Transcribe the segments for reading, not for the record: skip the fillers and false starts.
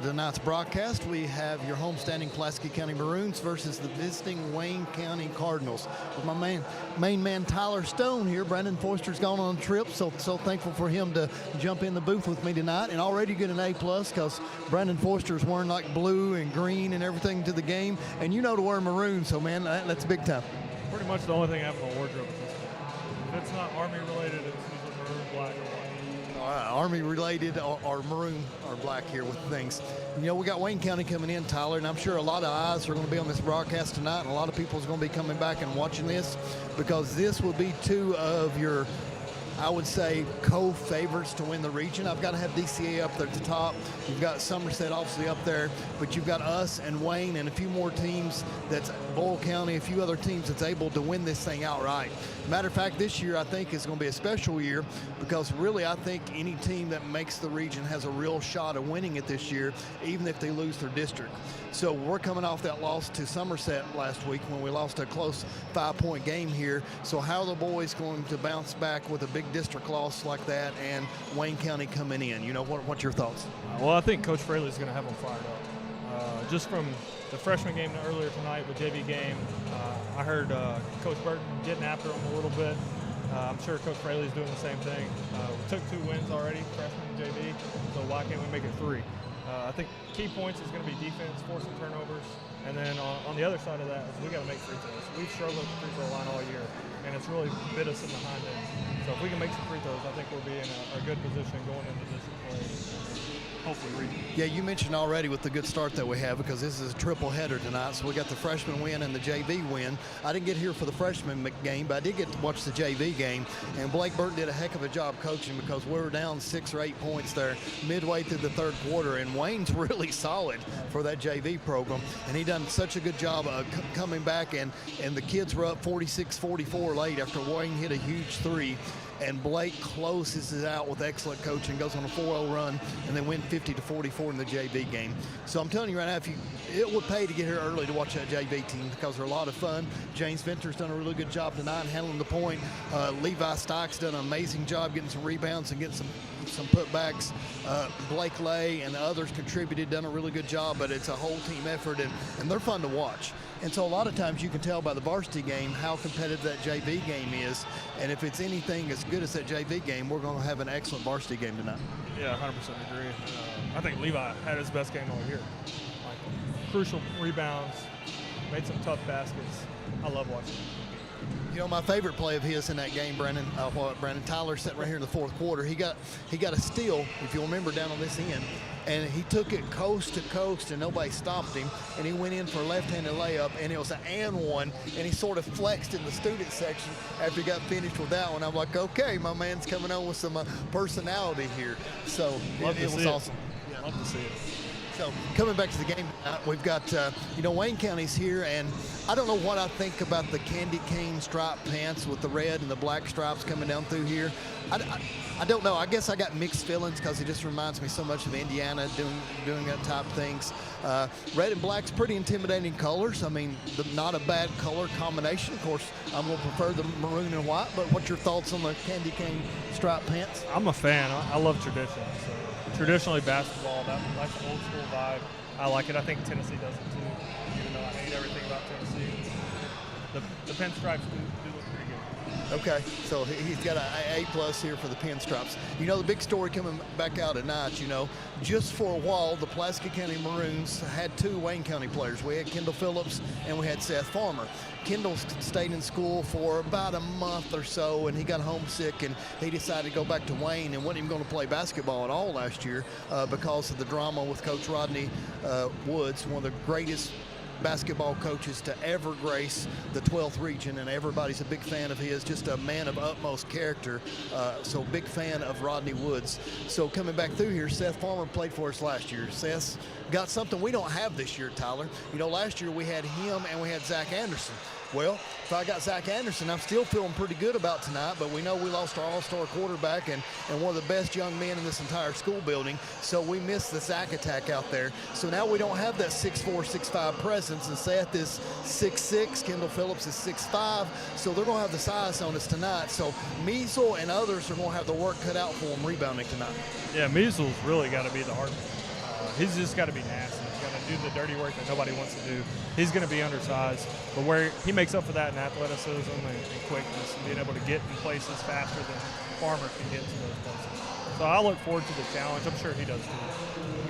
Tonight's broadcast, we have your homestanding Pulaski County Maroons versus the visiting Wayne County Cardinals. With my main man Tyler Stone here. Brandon Foister's gone on a trip, so thankful for him to jump in the booth with me tonight. And already get an A+ because Brandon Foister's wearing like blue and green and everything to the game. And you know to wear maroon, so man, that's big time. Pretty much the only thing I have in my wardrobe at this point. If it's not Army related, it's usually maroon, black, or white. Army related or maroon or black here with things. You know, we got Wayne County coming in, Tyler, and I'm sure a lot of eyes are going to be on this broadcast tonight, and a lot of people are going to be coming back and watching this because this will be two of your, I would say, co-favorites to win the region. I've got to have DCA up there at the top. You've got Somerset obviously up there, but you've got us and Wayne and a few more teams that's Boyle County, a few other teams that's able to win this thing outright. Matter of fact, this year I think is going to be a special year because really I think any team that makes the region has a real shot of winning it this year, even if they lose their district. So we're coming off that loss to Somerset last week when we lost a close 5-point game here. So how are the boys going to bounce back with a big district loss like that and Wayne County coming in? You know, what's your thoughts? Well, I think Coach Fraley's going to have them fired up. Just from the freshman game earlier tonight, the JV game, I heard Coach Burton getting after them a little bit. I'm sure Coach Fraley's doing the same thing. We took 2 wins already, freshman and JV, so why can't we make it 3? I think key points is going to be defense, forcing turnovers, and then on the other side of that is we got to make free throws. We've struggled at the free throw line all year, and it's really bit us in the hind end. So if we can make some free throws, I think we'll be in a good position going into this play. Hopefully region. Yeah, you mentioned already with the good start that we have because this is a triple header tonight. So we got the freshman win and the JV win. I didn't get here for the freshman game, but I did get to watch the JV game. And Blake Burton did a heck of a job coaching because we were down 6 or 8 points there midway through the third quarter. And Wayne's really solid for that JV program. And he done such a good job of coming back. And the kids were up 46-44 late after Wayne hit a huge 3. And Blake closes it out with excellent coaching, goes on a 4-0 run, and they win 50-44 in the JV game. So I'm telling you right now, it would pay to get here early to watch that JV team because they're a lot of fun. James Venter's done a really good job tonight handling the point. Levi Stike's done an amazing job getting some rebounds and getting some putbacks. Blake Lay and the others contributed, done a really good job, but it's a whole team effort, and they're fun to watch. And so a lot of times you can tell by the varsity game how competitive that JV game is, and if it's anything as good as that JV game, we're going to have an excellent varsity game tonight. Yeah, 100% agree. I think Levi had his best game all year. Like, crucial rebounds, made some tough baskets. I love watching him. You know, my favorite play of his in that game, Brandon Tyler sitting right here in the fourth quarter. He got a steal, if you'll remember, down on this end, and he took it coast to coast, and nobody stopped him, and he went in for a left-handed layup, and it was an and one, and he sort of flexed in the student section after he got finished with that one. I'm like, okay, my man's coming on with some personality here. So it was awesome. Yeah, love to see it. So coming back to the game tonight, we've got, Wayne County's here, and I don't know what I think about the candy cane striped pants with the red and the black stripes coming down through here. I don't know. I guess I got mixed feelings because it just reminds me so much of Indiana doing that type of things. Red and black's pretty intimidating colors. I mean, not a bad color combination. Of course, I'm going to prefer the maroon and white, but what's your thoughts on the candy cane striped pants? I'm a fan. I love tradition. So traditionally basketball, that's an old school vibe. I like it. I think Tennessee does it too, even though I hate everything about Tennessee. The pinstripes do look pretty good. Okay, so he's got an A+ here for the pinstripes. You know, the big story coming back out tonight, just for a while, the Pulaski County Maroons had 2 Wayne County players. We had Kendall Phillips and we had Seth Farmer. Kendall stayed in school for about a month or so, and he got homesick, and he decided to go back to Wayne and wasn't even going to play basketball at all last year because of the drama with Coach Rodney Woods, one of the greatest basketball coaches to ever grace the 12th region, and everybody's a big fan of his, just a man of utmost character, so big fan of Rodney Woods. So coming back through here, Seth Farmer played for us last year. Seth's got something we don't have this year, Tyler. Last year we had him and we had Zach Anderson. Well, if I got Zach Anderson, I'm still feeling pretty good about tonight, but we know we lost our all-star quarterback and one of the best young men in this entire school building, so we missed the Zach attack out there. So now we don't have that 6'4", 6'5" presence, and Seth is 6'6", Kendall Phillips is 6'5", so they're going to have the size on us tonight. So Measle and others are going to have the work cut out for them rebounding tonight. Yeah, Measle's really got to be the hard one. He's just got to be nasty. He's got to do the dirty work that nobody wants to do. He's going to be undersized, but where he makes up for that in athleticism and quickness and being able to get in places faster than Farmer can get to those places. So I look forward to the challenge. I'm sure he does too.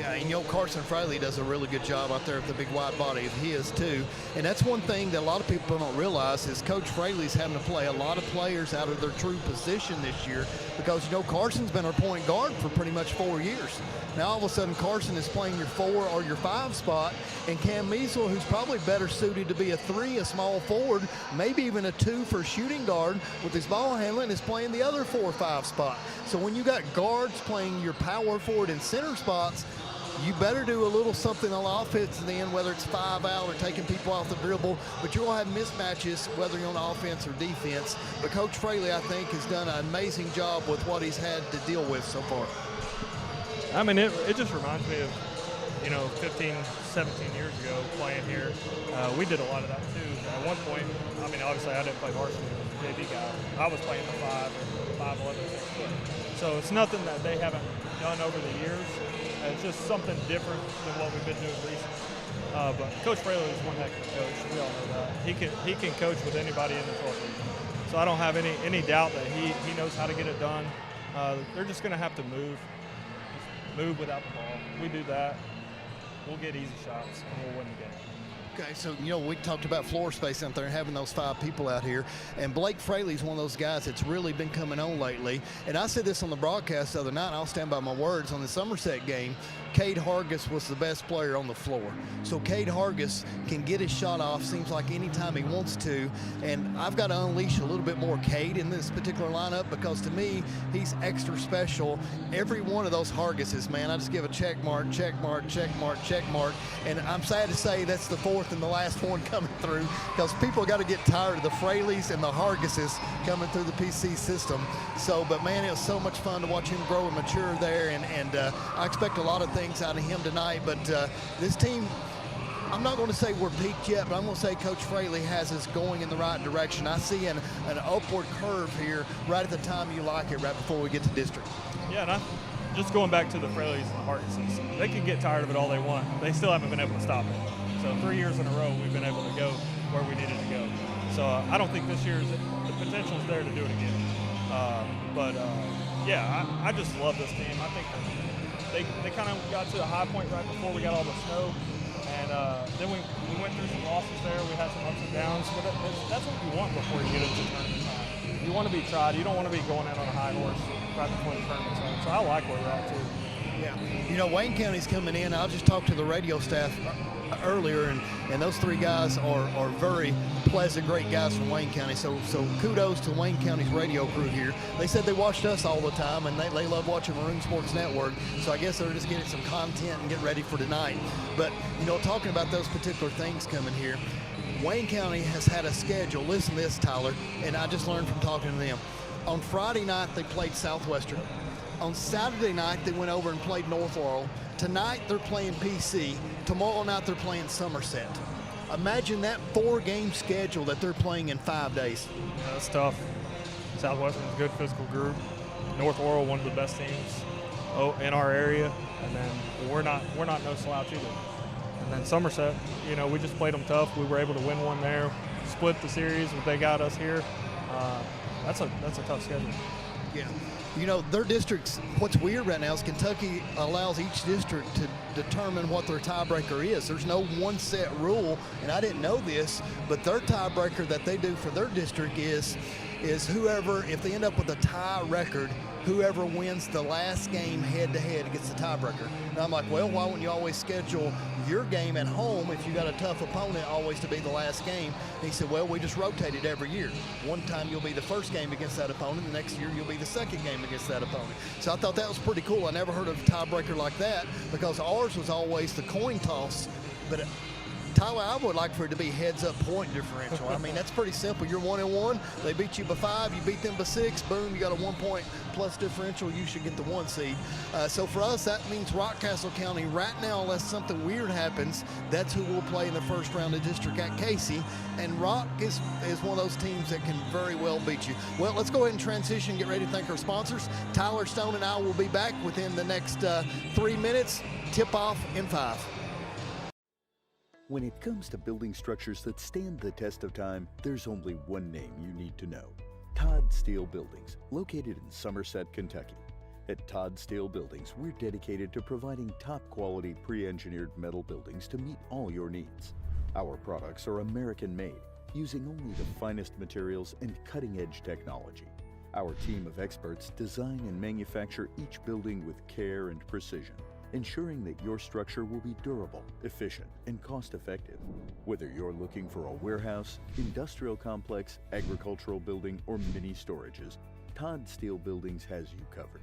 Yeah, and Carson Fraley does a really good job out there with the big wide body. He is too. And that's one thing that a lot of people don't realize is Coach Fraley's having to play a lot of players out of their true position this year because, Carson's been our point guard for pretty much 4 years. Now all of a sudden Carson is playing your 4 or your 5 spot, and Cam Measle, who's probably better suited to be a 3, a small forward, maybe even a 2 for shooting guard with his ball handling, is playing the other 4 or 5 spot. So when you got guards playing your power forward and center spots, you better do a little something on offense then, whether it's 5 out or taking people off the dribble, but you're going to have mismatches whether you're on offense or defense. But Coach Fraley, I think, has done an amazing job with what he's had to deal with so far. I mean, it just reminds me of, 15, 17 years ago playing here. We did a lot of that too. At one point, obviously I didn't play varsity as a JV guy. I was playing the 5 or 5'11", 6 foot. So it's nothing that they haven't done over the years. It's just something different than what we've been doing recently. But Coach Fraley is one heck of a coach. We all know that. He can coach with anybody in the 12th region. So I don't have any doubt that he knows how to get it done. They're just going to have to move without the ball. We do that, we'll get easy shots and we'll win the game. Okay, so, we talked about floor space out there and having those 5 people out here. And Blake Fraley's one of those guys that's really been coming on lately. And I said this on the broadcast the other night, and I'll stand by my words. On the Somerset game, Cade Hargis was the best player on the floor. So Cade Hargis can get his shot off, seems like anytime he wants to. And I've got to unleash a little bit more Cade in this particular lineup because, to me, he's extra special. Every one of those Hargises, man, I just give a check mark, check mark, check mark, check mark. And I'm sad to say that's the 4th and the last one coming through because people got to get tired of the Fraleys and the Hargises coming through the PC system. So, but man, it was so much fun to watch him grow and mature there, and I expect a lot of things out of him tonight. But this team, I'm not going to say we're peaked yet, but I'm going to say Coach Fraley has us going in the right direction. I see an upward curve here right at the time you like it, right before we get to district. Yeah, and just going back to the Fraleys and the Hargises, they can get tired of it all they want. They still haven't been able to stop it. So 3 years in a row, we've been able to go where we needed to go. So I don't think this year's the potential's there to do it again. I just love this team. I think they kind of got to a high point right before we got all the snow, and then we went through some losses there. We had some ups and downs, but that's what you want before you get into tournament time. You want to be tried. You don't want to be going in on a high horse right before the tournament time. So I like where we're at too. Yeah, Wayne County's coming in. I'll just talk to the radio staff earlier, and those 3 guys are very pleasant, great guys from Wayne County. So kudos to Wayne County's radio crew here. They said they watched us all the time, and they love watching Maroon Sports Network. So I guess they're just getting some content and getting ready for tonight. But, talking about those particular things coming here, Wayne County has had a schedule. Listen to this, Tyler, and I just learned from talking to them. On Friday night, they played Southwestern. On Saturday night, they went over and played North Laurel. Tonight, they're playing PC. Tomorrow night, they're playing Somerset. Imagine that 4-game schedule that they're playing in 5 days. Yeah, that's tough. Southwestern's a good physical group. North Laurel, one of the best teams in our area. And then we're not no slouch either. And then Somerset, we just played them tough. We were able to win one there, split the series, but they got us here. That's a tough schedule. Yeah. Their districts, what's weird right now is Kentucky allows each district to determine what their tiebreaker is. There's no one set rule, and I didn't know this, but their tiebreaker that they do for their district is whoever, if they end up with a tie record, whoever wins the last game head-to-head gets the tiebreaker. And I'm like, well, why wouldn't you always schedule your game at home if you got a tough opponent always to be the last game? And he said, well, we just rotate it every year. One time you'll be the first game against that opponent, the next year you'll be the second game against that opponent. So I thought that was pretty cool. I never heard of a tiebreaker like that because ours was always the coin toss, but Tyler, I would like for it to be heads-up point differential. I mean, that's pretty simple. You're 1-1. They beat you by 5. You beat them by 6. Boom, you got a 1-point plus differential. You should get the 1 seed. So for us, that means Rockcastle County right now, unless something weird happens, that's who we'll play in the first round of district at Casey. And Rock is one of those teams that can very well beat you. Well, let's go ahead and transition, get ready to thank our sponsors. Tyler Stone and I will be back within the next 3 minutes. Tip off in 5. When it comes to building structures that stand the test of time, there's only one name you need to know. Todd Steel Buildings, located in Somerset, Kentucky. At Todd Steel Buildings, we're dedicated to providing top-quality pre-engineered metal buildings to meet all your needs. Our products are American-made, using only the finest materials and cutting-edge technology. Our team of experts design and manufacture each building with care and precision, ensuring that your structure will be durable, efficient, and cost-effective. Whether you're looking for a warehouse, industrial complex, agricultural building, or mini storages, Todd Steel Buildings has you covered.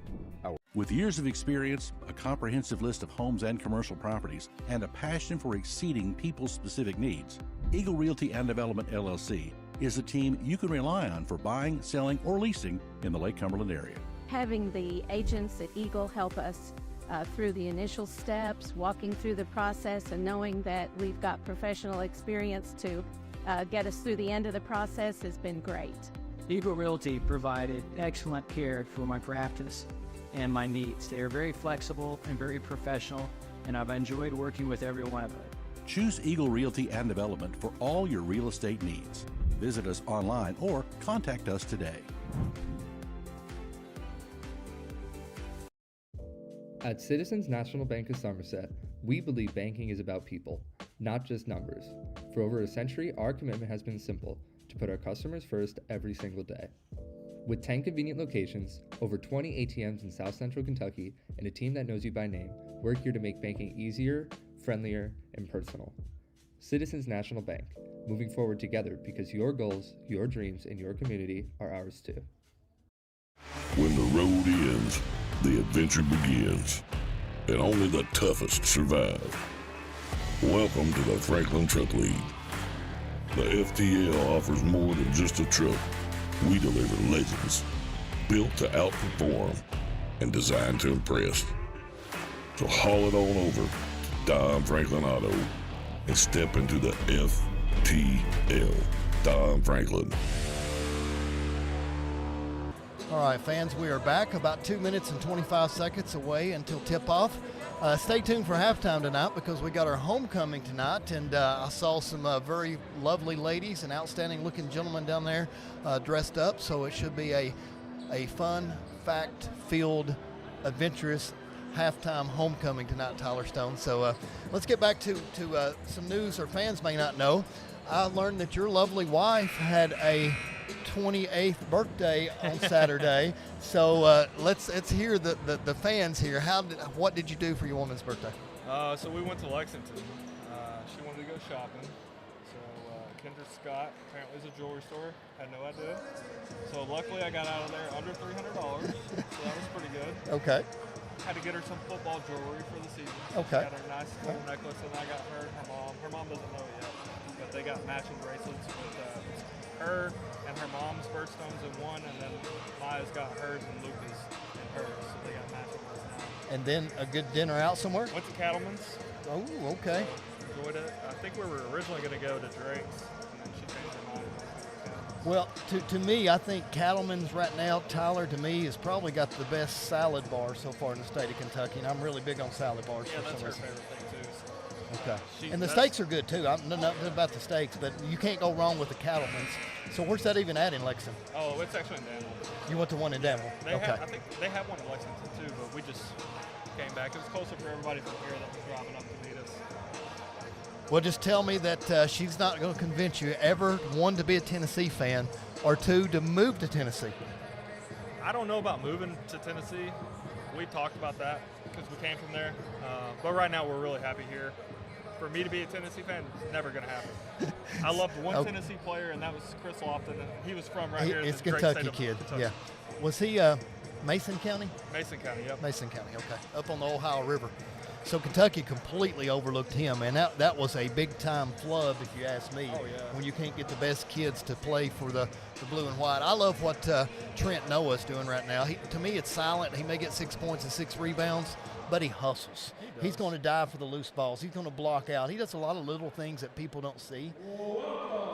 With years of experience, a comprehensive list of homes and commercial properties, and a passion for exceeding people's specific needs, Eagle Realty and Development LLC is a team you can rely on for buying, selling, or leasing in the Lake Cumberland area. Having the agents at Eagle help us through the initial steps, walking through the process, and knowing that we've got professional experience to get us through the end of the process has been great. Eagle Realty provided excellent care for my practice and my needs. They are very flexible and very professional, and I've enjoyed working with every one of them. Choose Eagle Realty and Development for all your real estate needs. Visit us online or contact us today. At Citizens National Bank of Somerset, we believe banking is about people, not just numbers. For over a century, our commitment has been simple: to put our customers first every single day. With 10 convenient locations, over 20 ATMs in South Central Kentucky, and a team that knows you by name, we're here to make banking easier, friendlier, and personal. Citizens National Bank, moving forward together because your goals, your dreams, and your community are ours too. When the road ends, the adventure begins, and only the toughest survive. Welcome to the Franklin Truck League. The FTL offers more than just a truck. We deliver legends, built to outperform and designed to impress. So haul it on over to Don Franklin Auto and step into the FTL. Don Franklin. All right, fans, we are back about 2 minutes and 25 seconds away until tip-off. Stay tuned for halftime tonight because we got our homecoming tonight, and I saw some very lovely ladies and outstanding-looking gentlemen down there dressed up, so it should be a fun, fact-filled, adventurous halftime homecoming tonight, Tyler Stone. So let's get back to some news our fans may not know. I learned that your lovely wife had a 28th birthday on Saturday. So let's hear the fans here. What did you do for your woman's birthday? So we went to Lexington. She wanted to go shopping. So Kendra Scott apparently is a jewelry store. Had no idea. So luckily I got out of there under $300. So that was pretty good. Okay. Had to get her some football jewelry for the season. Okay. Got her a nice little necklace, and I got her mom. Her mom doesn't know it yet, but they got matching bracelets with her and her mom's birthstones in one, and then Maya's got hers and Luca's in hers, so they got matching ones now. And then a good dinner out somewhere? Went to Cattleman's. Oh, okay. So enjoyed it. I think we were originally going to go to Drake's, and then she changed her mind. Well, to me, I think Cattleman's right now, Tyler, to me, has probably got the best salad bar so far in the state of Kentucky, and I'm really big on salad bars. Yeah, for that's some her reason. favorite thing, too. So. Okay. And the steaks are good, too. I'm nothing about the steaks, but you can't go wrong with the Cattleman's. So where's that even at in Lexington? Oh, it's actually in Danville. You went to one in Danville? Okay. I think they have one in Lexington, too, but we just came back. It was closer for everybody from here that was driving up to meet us. Well, just tell me that she's not going to convince you ever, one, to be a Tennessee fan, or two, to move to Tennessee. I don't know about moving to Tennessee. We talked about that because we came from there. But right now we're really happy here. For me to be a Tennessee fan, it's never going to happen. I loved one Tennessee player, and that was Chris Lofton. And he was from right here. It's Kentucky kid, Kentucky. Yeah. Was he Mason County? Mason County, yep. Mason County, okay. Up on the Ohio River. So Kentucky completely overlooked him, and that was a big-time flub, if you ask me, when you can't get the best kids to play for the blue and white. I love what Trent Noah's doing right now. To me, it's silent. He may get 6 points and 6 rebounds, but he hustles. He's going to dive for the loose balls. He's going to block out. He does a lot of little things that people don't see.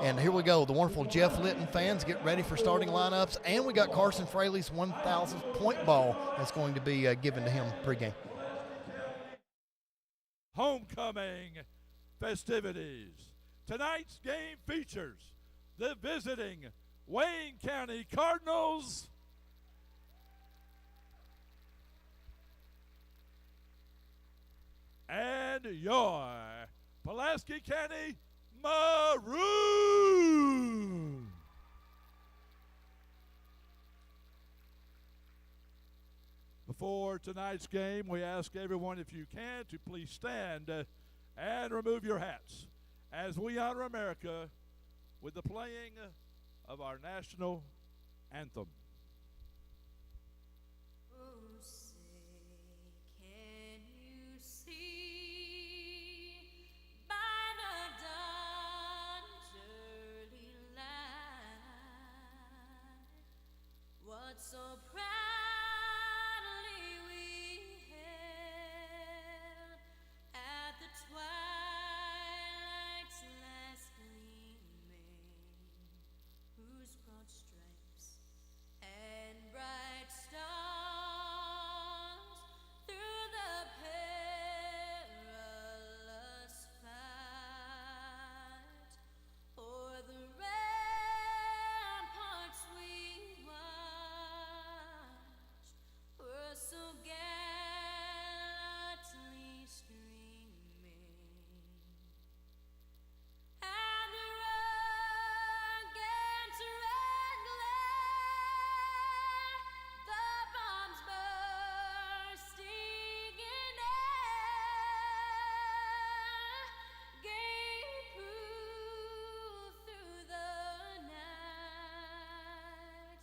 And here we go. The wonderful Jeff Litton fans get ready for starting lineups. And we got Carson Fraley's 1,000th point ball that's going to be given to him pregame. Homecoming festivities. Tonight's game features the visiting Wayne County Cardinals and your Pulaski County Maroons. Before tonight's game, we ask everyone, if you can, to please stand and remove your hats as we honor America with the playing of our national anthem. Oh, say, can you see by the dawn's early light what so proudly we held at the twilight's last gleaming, whose broad stripes and bright stars through the perilous fight o'er the ramparts we watched were so gallantly streaming, and the rugged red glare, the bombs bursting in air, gave proof through the night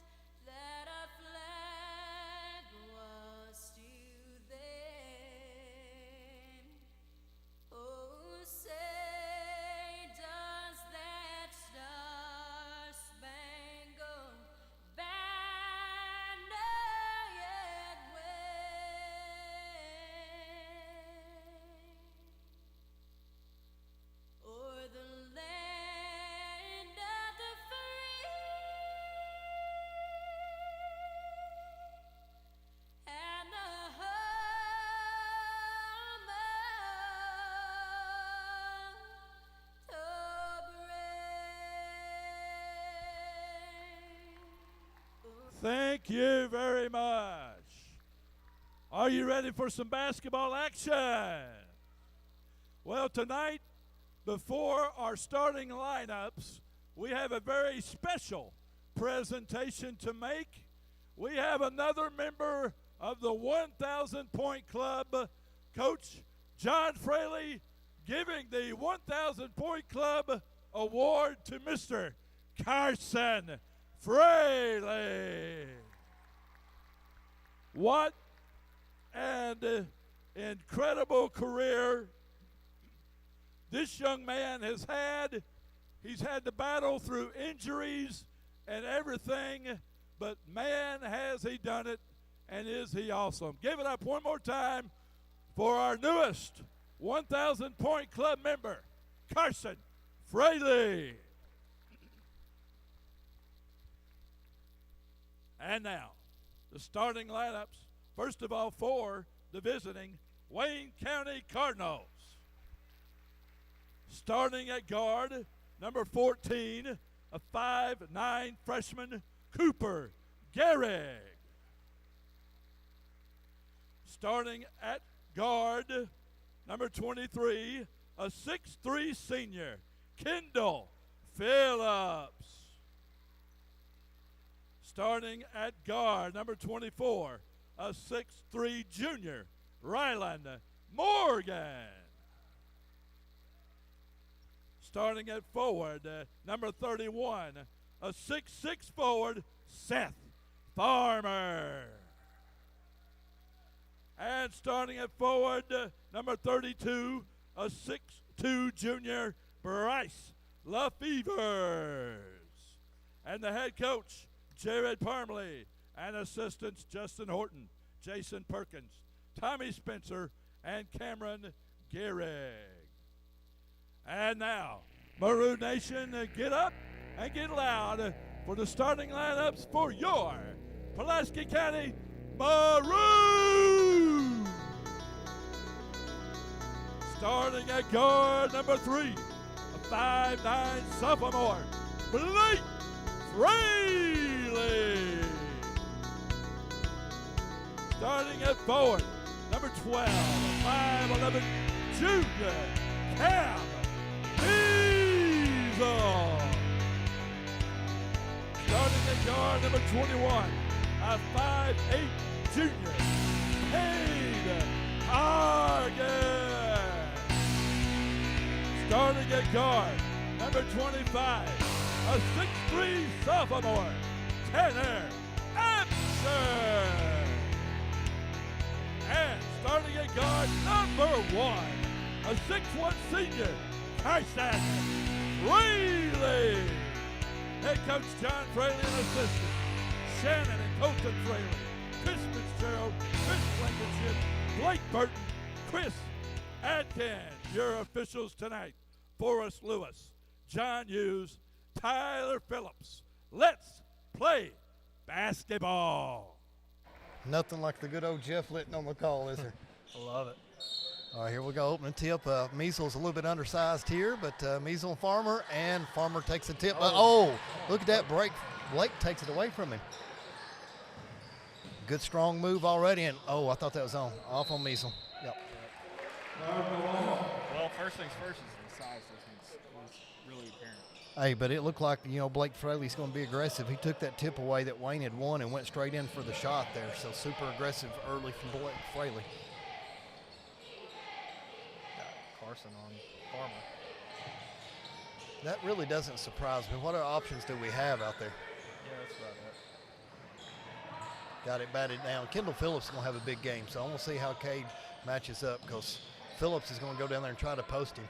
that our flag was still there. Oh, say, does that star-spangled banner yet wave o'er the land of the free and the home of the brave? Thank you very much. Are you ready for some basketball action? Well, tonight, before our starting lineups, we have a very special presentation to make. We have another member of the 1,000 Point Club, Coach John Fraley, giving the 1,000 Point Club award to Mr. Carson Fraley. What an incredible career this young man has had. He's had to battle through injuries and everything, but man, has he done it, and is he awesome. Give it up one more time for our newest 1,000 Point Club member, Carson Fraley. And now, the starting lineups. First of all, for the visiting Wayne County Cardinals. Starting at guard, number 14, a 5'9" freshman, Cooper Gehrig. Starting at guard, number 23, a 6'3" senior, Kendall Phillips. Starting at guard, number 24, a 6'3" junior, Ryland Morgan. Starting at forward, number 31, a 6'6" forward, Seth Farmer. And starting at forward, number 32, a 6'2 junior, Bryce LaFevers. And the head coach, Jared Parmley, and assistants Justin Horton, Jason Perkins, Tommy Spencer, and Cameron Gehrig. And now, Maroon Nation, get up and get loud for the starting lineups for your Pulaski County Maroons. Starting at guard number 3, a 5'9 sophomore, Blake Fraley. Starting at forward, number 12, a 5'11 junior, Cam Diesel. Starting at guard number 21, a 5'8 junior, Cade Hargan. Starting at guard number 25, a 6'3 sophomore, Tanner Absher. And starting at guard number 1, a 6'1 senior, Tyson Fraley. Head coach John Fraley and assistant Shannon and Colton Fraley, Chris Fitzgerald, Chris Blankenship, Blake Burton, Chris Adkins. Your officials tonight, Forrest Lewis, John Hughes, Tyler Phillips. Let's play basketball. Nothing like the good old Jeff Litton on the call, is there? I love it. All right, here we go. Opening tip. Measel's a little bit undersized here, but Measel and Farmer takes a tip. Oh, look at that break. Blake takes it away from him. Good strong move already, and I thought that was off on Measel. Yep. Well, first things first is the size difference. It was really apparent. Hey, but it looked like, Blake Fraley's going to be aggressive. He took that tip away that Wayne had won and went straight in for the shot there. So super aggressive early from Blake Fraley. Carson on Farmer. That really doesn't surprise me. What other options do we have out there? Yeah, that's about it. Got it batted down. Kendall Phillips is going to have a big game, so I'm going to see how Cade matches up because Phillips is going to go down there and try to post him.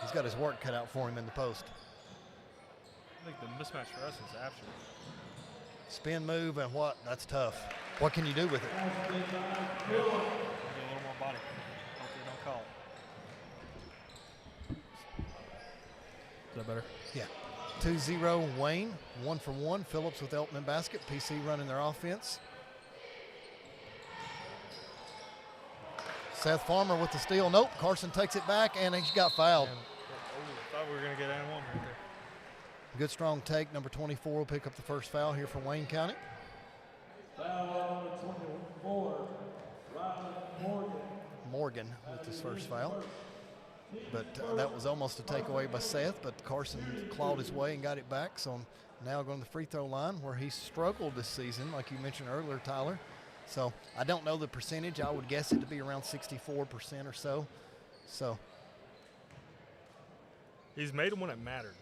He's got his work cut out for him in the post. I think the mismatch for us is after. Spin move and what? That's tough. What can you do with it? Get a little more body. Hope they don't call it. Is that better? Yeah. 2-0 Wayne, 1 for 1. Phillips with Elton basket. PC running their offense. Seth Farmer with the steal. Nope. Carson takes it back and he's got fouled. I thought we were going to get and one right there. Good strong take. Number 24 will pick up the first foul here for Wayne County. Foul number 24, Riley Morgan with his first foul. But that was almost a takeaway by Seth, but Carson clawed his way and got it back. So now going to the free throw line where he struggled this season, like you mentioned earlier, Tyler. So I don't know the percentage. I would guess it to be around 64% or so. So he's made them when it mattered.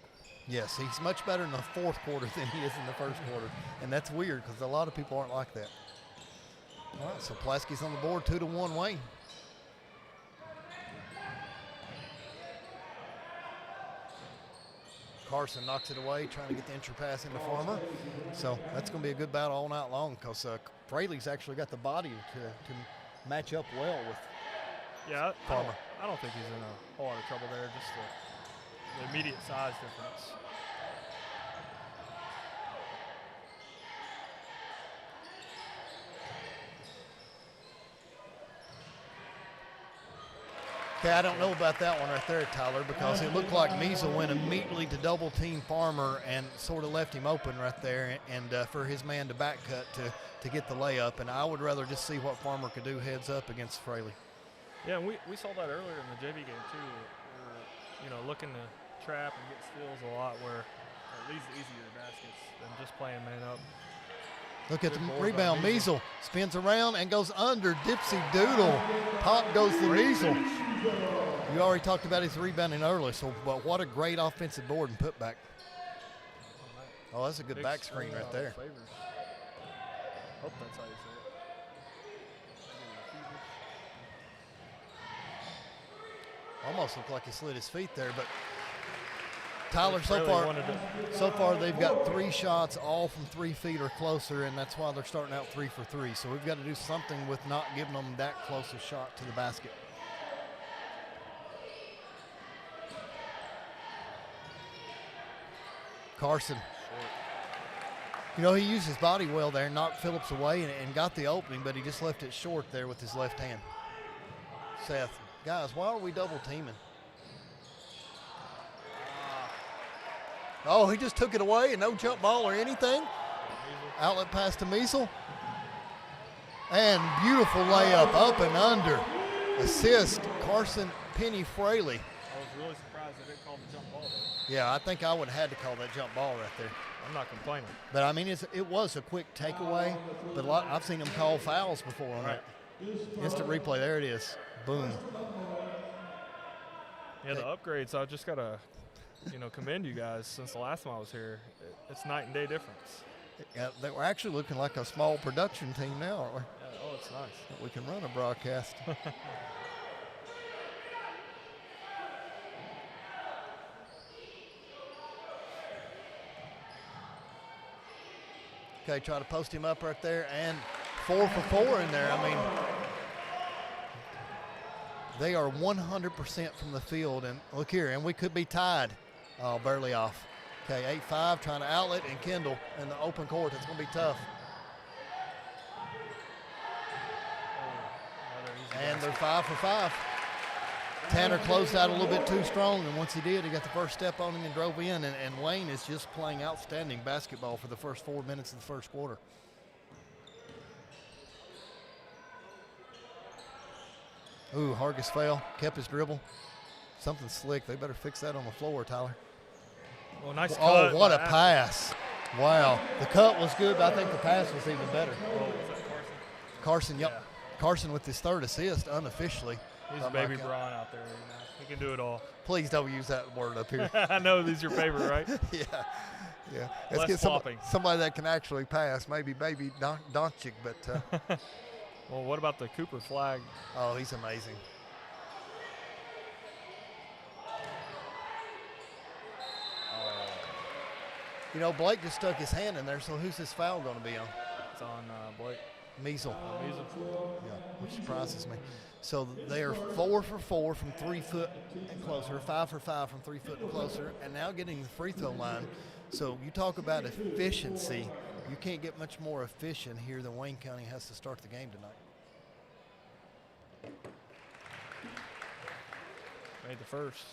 yes, he's much better in the fourth quarter than he is in the first quarter. And that's weird because a lot of people aren't like that. All right, so Pulaski's on the board, 2-1 Wayne. Carson knocks it away, trying to get the entry pass into Farmer. So that's going to be a good battle all night long because Fraley's actually got the body to match up well with Farmer. I don't think he's in a whole lot of trouble there, just the immediate size difference. Okay, I don't know about that one right there, Tyler, because it looked like Measel went immediately to double team Farmer and sort of left him open right there, and for his man to back cut to get the layup. And I would rather just see what Farmer could do heads up against Fraley. Yeah, and we saw that earlier in the JV game too. We were, looking to trap and get steals a lot, where it leads to easier baskets than just playing man up. Look at the rebound. Measel spins around and goes under. Dipsy Doodle. Pop goes to Measel. You already talked about his rebounding earlier, so but what a great offensive board and putback. Oh, that's a good back screen right there. Hope that's how you say Almost looked like he slid his feet there, but Tyler, Coach Fraley so far they've got 3 shots, all from 3 feet or closer, and that's why they're starting out 3 for 3. So we've got to do something with not giving them that close a shot to the basket. Carson. You know, he used his body well there, knocked Phillips away and got the opening, but he just left it short there with his left hand. Seth, guys, why are we double teaming? Oh, he just took it away and no jump ball or anything. Outlet pass to Measle. And beautiful layup up and under. Assist, Carson Penny Fraley. I was really surprised they didn't call the jump ball there. Yeah, I think I would have had to call that jump ball right there. I'm not complaining. But, I mean, it was a quick takeaway, but I've seen them call fouls before on that. Instant replay, there it is. Boom. Yeah, the upgrades, I just got to, commend you guys. Since the last time I was here, it's night and day difference. Yeah, we're actually looking like a small production team now, aren't we? Yeah, oh, it's nice. We can run a broadcast. Okay, try to post him up right there, and 4 for 4 in there. I mean, they are 100% from the field, and look here, and we could be tied. Oh, barely off. Okay, 8-5, trying to outlet, and Kendall in the open court. It's going to be tough. And they're 5 for 5. Tanner closed out a little bit too strong, and once he did, he got the first step on him and drove in, and Wayne is just playing outstanding basketball for the first 4 minutes of the first quarter. Ooh, Hargis fell, kept his dribble. Something slick. They better fix that on the floor, Tyler. Well, nice cut. Oh, what a pass. Wow. The cut was good, but I think the pass was even better. Oh, was that Carson? Carson, yep. Yeah. Carson with his 3rd assist unofficially. He's baby Braun out there. He can do it all. Please don't use that word up here. I know these are your favorite, right? Yeah. Less Let's get flopping. somebody that can actually pass. Maybe baby Doncic, but. Well, what about the Cooper flag? Oh, he's amazing. You know, Blake just stuck his hand in there, so who's this foul going to be on? It's on Blake. Measle. Measle. Yeah, which surprises me. So they are 4 for 4 from 3 foot and closer, 5 for 5 from 3 foot and closer, and now getting the free throw line. So you talk about efficiency. You can't get much more efficient here than Wayne County has to start the game tonight. Made the first.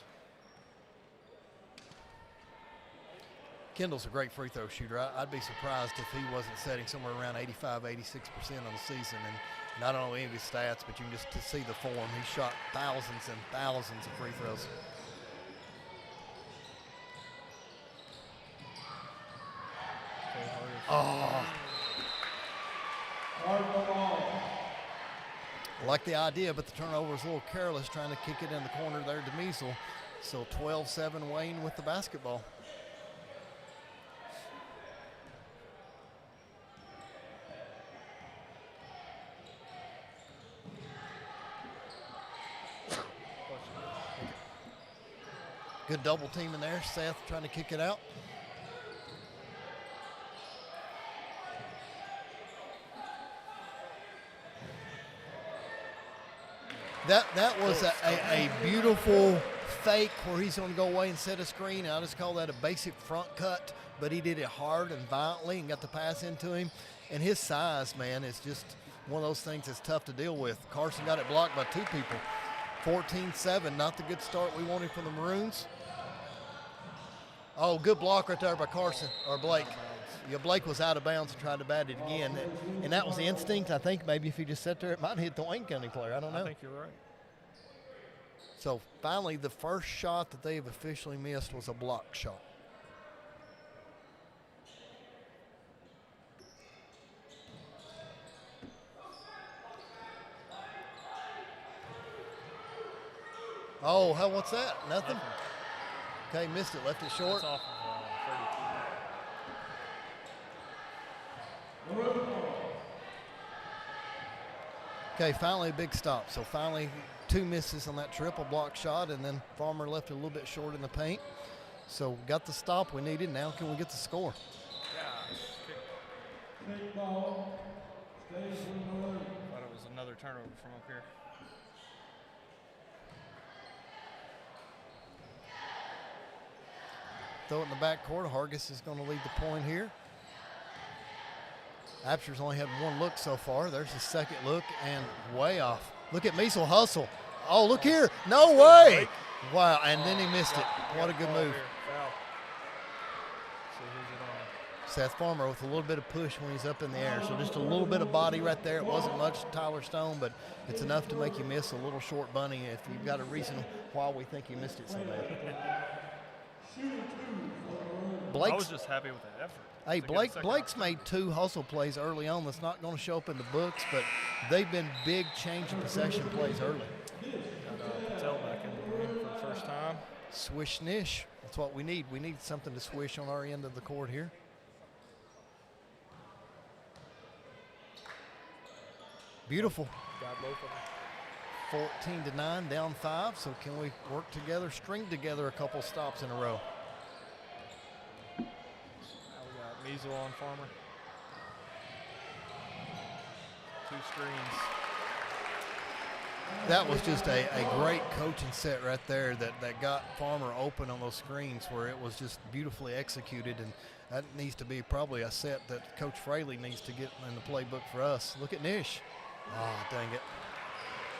Kendall's a great free throw shooter. I'd be surprised if he wasn't setting somewhere around 85, 86% on the season. And I don't know any of his stats, but you can just see the form. He shot thousands and thousands of free throws. Oh. I like the idea, but the turnover was a little careless, trying to kick it in the corner there to Measle. So 12-7 Wayne with the basketball. Good double team in there. Seth trying to kick it out. That was a beautiful fake where he's going to go away and set a screen. I just call that a basic front cut, but he did it hard and violently and got the pass into him. And his size, man, is just one of those things that's tough to deal with. Carson got it blocked by 2 people. 14-7, not the good start we wanted from the Maroons. Oh, good block right there by Carson, or Blake. Yeah, Blake was out of bounds and tried to bat it again. And that was the instinct. I think maybe if he just sat there, it might hit the Wayne County player. I don't know. I think you're right. So finally, the first shot that they've officially missed was a block shot. Oh, hell, what's that? Nothing? Okay, missed it, left it short. That's off of 32. Okay, finally a big stop. So finally 2 misses on that triple block shot, and then Farmer left it a little bit short in the paint. So we got the stop we needed. Now can we get the score? Thought it was another turnover from up here. Throw it in the backcourt. Hargis is going to lead the point here. Apsher's only had 1 look so far. There's the second look and way off. Look at Measle hustle. Oh, look here. No way. Wow, and then he missed it. What a good move. Seth Farmer with a little bit of push when he's up in the air. So just a little bit of body right there. It wasn't much Tyler Stone, but it's enough to make you miss a little short bunny if you've got a reason why we think you missed it so bad. I was just happy with the effort. Hey, Blake's made 2 hustle plays early on that's not going to show up in the books, but they've been big change of possession plays early. Got Patel back in the game for the first time. Swish nish. That's what we need. We need something to swish on our end of the court here. Beautiful. Got both of them. 14-9, down 5. So can we work together, string together a couple stops in a row? Now we got Measle on Farmer. 2 screens. That was just a great coaching set right there that got Farmer open on those screens where it was just beautifully executed, and that needs to be probably a set that Coach Fraley needs to get in the playbook for us. Look at Nish. Oh, dang it.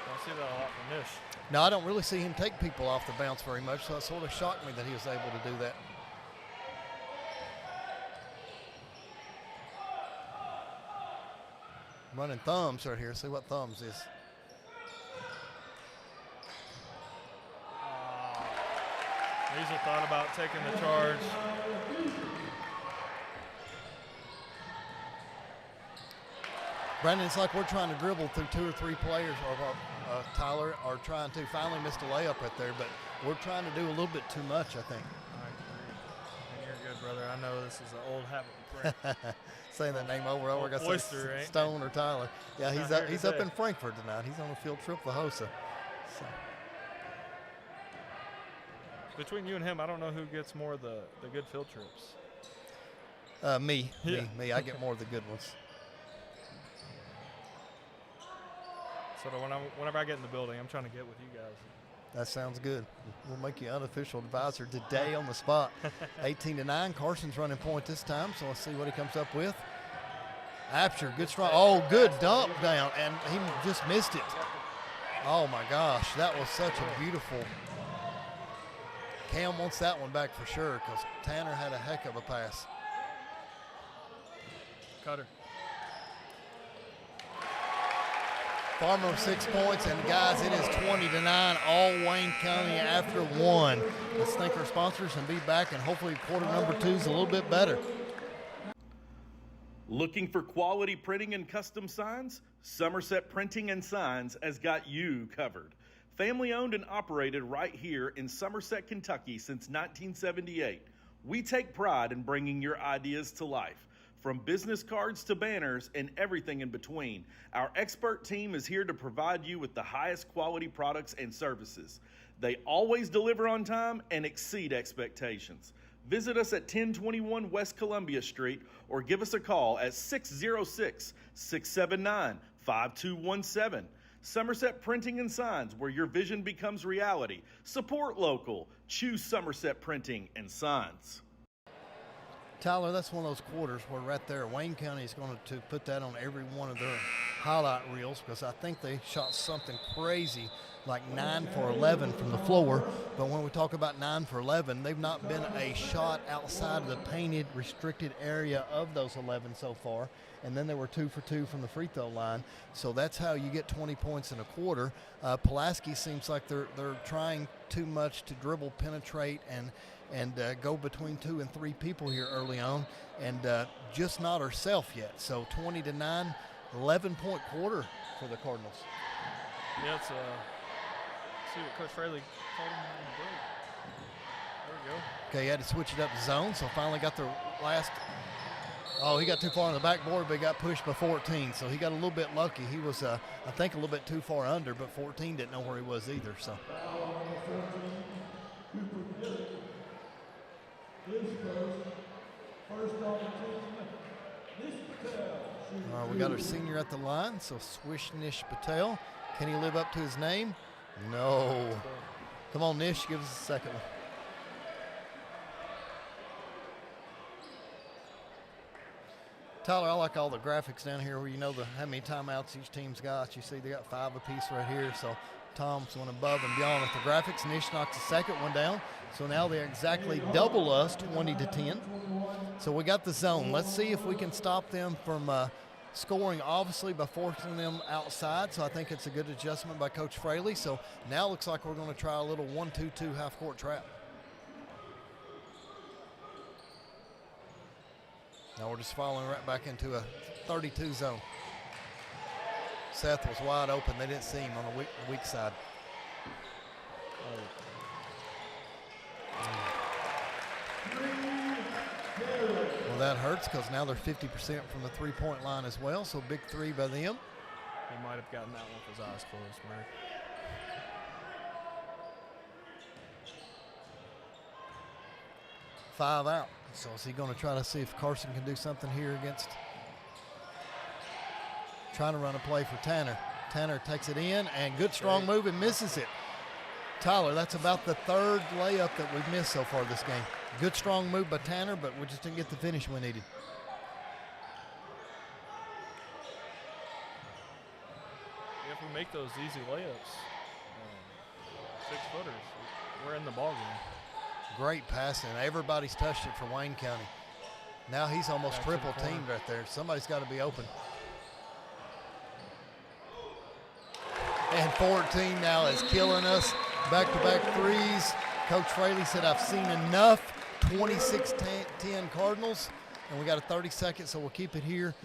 Don't see that a lot from Nish. No, I don't really see him take people off the bounce very much, so it sort of shocked me that he was able to do that. Running thumbs right here. See what thumbs is. Measle thought about taking the charge. Brandon, it's like we're trying to dribble through 2 or 3 players, or Tyler are trying to. Finally missed a layup right there, but we're trying to do a little bit too much, I think. And you're good, brother. I know this is an old habit. Saying that name over and over. I got Oyster, Stone or Tyler. Yeah, he's up in Frankfurt tonight. He's on a field trip with Hosa. So. Between you and him, I don't know who gets more of the good field trips. Me. I get more of the good ones. So whenever I get in the building, I'm trying to get with you guys. That sounds good. We'll make you unofficial advisor today on the spot. 18-9. Carson's running point this time, so let's see what he comes up with. Apsher, good strong. Oh, good dump down, and he just missed it. Oh, my gosh. That was such a beautiful. Cam wants that one back for sure because Tanner had a heck of a pass. Cutter. Farmer with 6 points, and guys, it is 20-9, all Wayne County after 1. Let's thank our sponsors and be back, and hopefully quarter number 2 is a little bit better. Looking for quality printing and custom signs? Somerset Printing and Signs has got you covered. Family owned and operated right here in Somerset, Kentucky since 1978. We take pride in bringing your ideas to life. From business cards to banners and everything in between, our expert team is here to provide you with the highest quality products and services. They always deliver on time and exceed expectations. Visit us at 1021 West Columbia Street or give us a call at 606-679-5217. Somerset Printing and Signs, where your vision becomes reality. Support local. Choose Somerset Printing and Signs. Tyler, that's one of those quarters where right there, Wayne County is going to put that on every one of their highlight reels because I think they shot something crazy like 9 for 11 from the floor. But when we talk about 9 for 11, they've not been a shot outside of the painted, restricted area of those 11 so far. And then they were 2 for 2 from the free throw line. So that's how you get 20 points in a quarter. Pulaski seems like they're trying too much to dribble, penetrate, and go between 2 and 3 people here early on, and just not herself yet. So 20-9, 11-point quarter for the Cardinals. Yeah, it's see what Coach Fraley told him in the break. There we go. Okay, you had to switch it up to zone, so finally got their last Oh, he got too far on the backboard, but he got pushed by 14, so he got a little bit lucky. He was, I think, a little bit too far under, but 14 didn't know where he was either. So. We got our senior at the line, so Swish Nish Patel. Can he live up to his name? No. Come on, Nish, give us a second one. Tyler, I like all the graphics down here where you know how many timeouts each team's got. You see they got 5 apiece right here, so Tom's went above and beyond with the graphics. Nish knocks the second one down, so now they exactly double us, 20-10. So we got the zone. Let's see if we can stop them from scoring, obviously, by forcing them outside. So I think it's a good adjustment by Coach Fraley. So now it looks like we're going to try a little 1-2-2 half-court trap. Now we're just falling right back into a 32 zone. Seth was wide open. They didn't see him on the weak side. Well, that hurts because now they're 50% from the three-point line as well, so big three by them. He might have gotten that one with his eyes closed, Murray. 5 out. So is he going to try to see if Carson can do something here against, trying to run a play for Tanner. Tanner takes it in, and good strong move and misses it. Tyler, that's about the 3rd layup that we've missed so far this game. Good strong move by Tanner, but we just didn't get the finish we needed. If we make those easy layups, 6-footers, we're in the ballgame. Great passing. Everybody's touched it for Wayne County. Now he's almost triple teamed right there. Somebody's got to be open. And 14 now is killing us. Back-to-back threes. Coach Fraley said, I've seen enough. 26-10 Cardinals. And we got a 30 seconds, so we'll keep it here.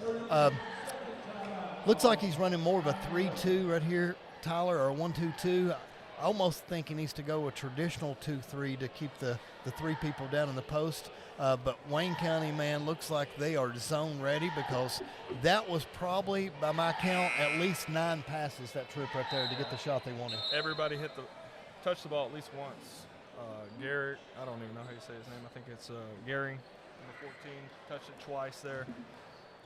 Looks like he's running more of a 3-2 right here, Tyler, or a 1-2-2. I almost think he needs to go a traditional 2-3 to keep the 3 people down in the post. But Wayne County, man, looks like they are zone ready because that was probably, by my count, at least 9 passes that trip right there to get the shot they wanted. Everybody touched the ball at least once. Garrett, I don't even know how you say his name. I think it's Gary, number 14, touched it twice there.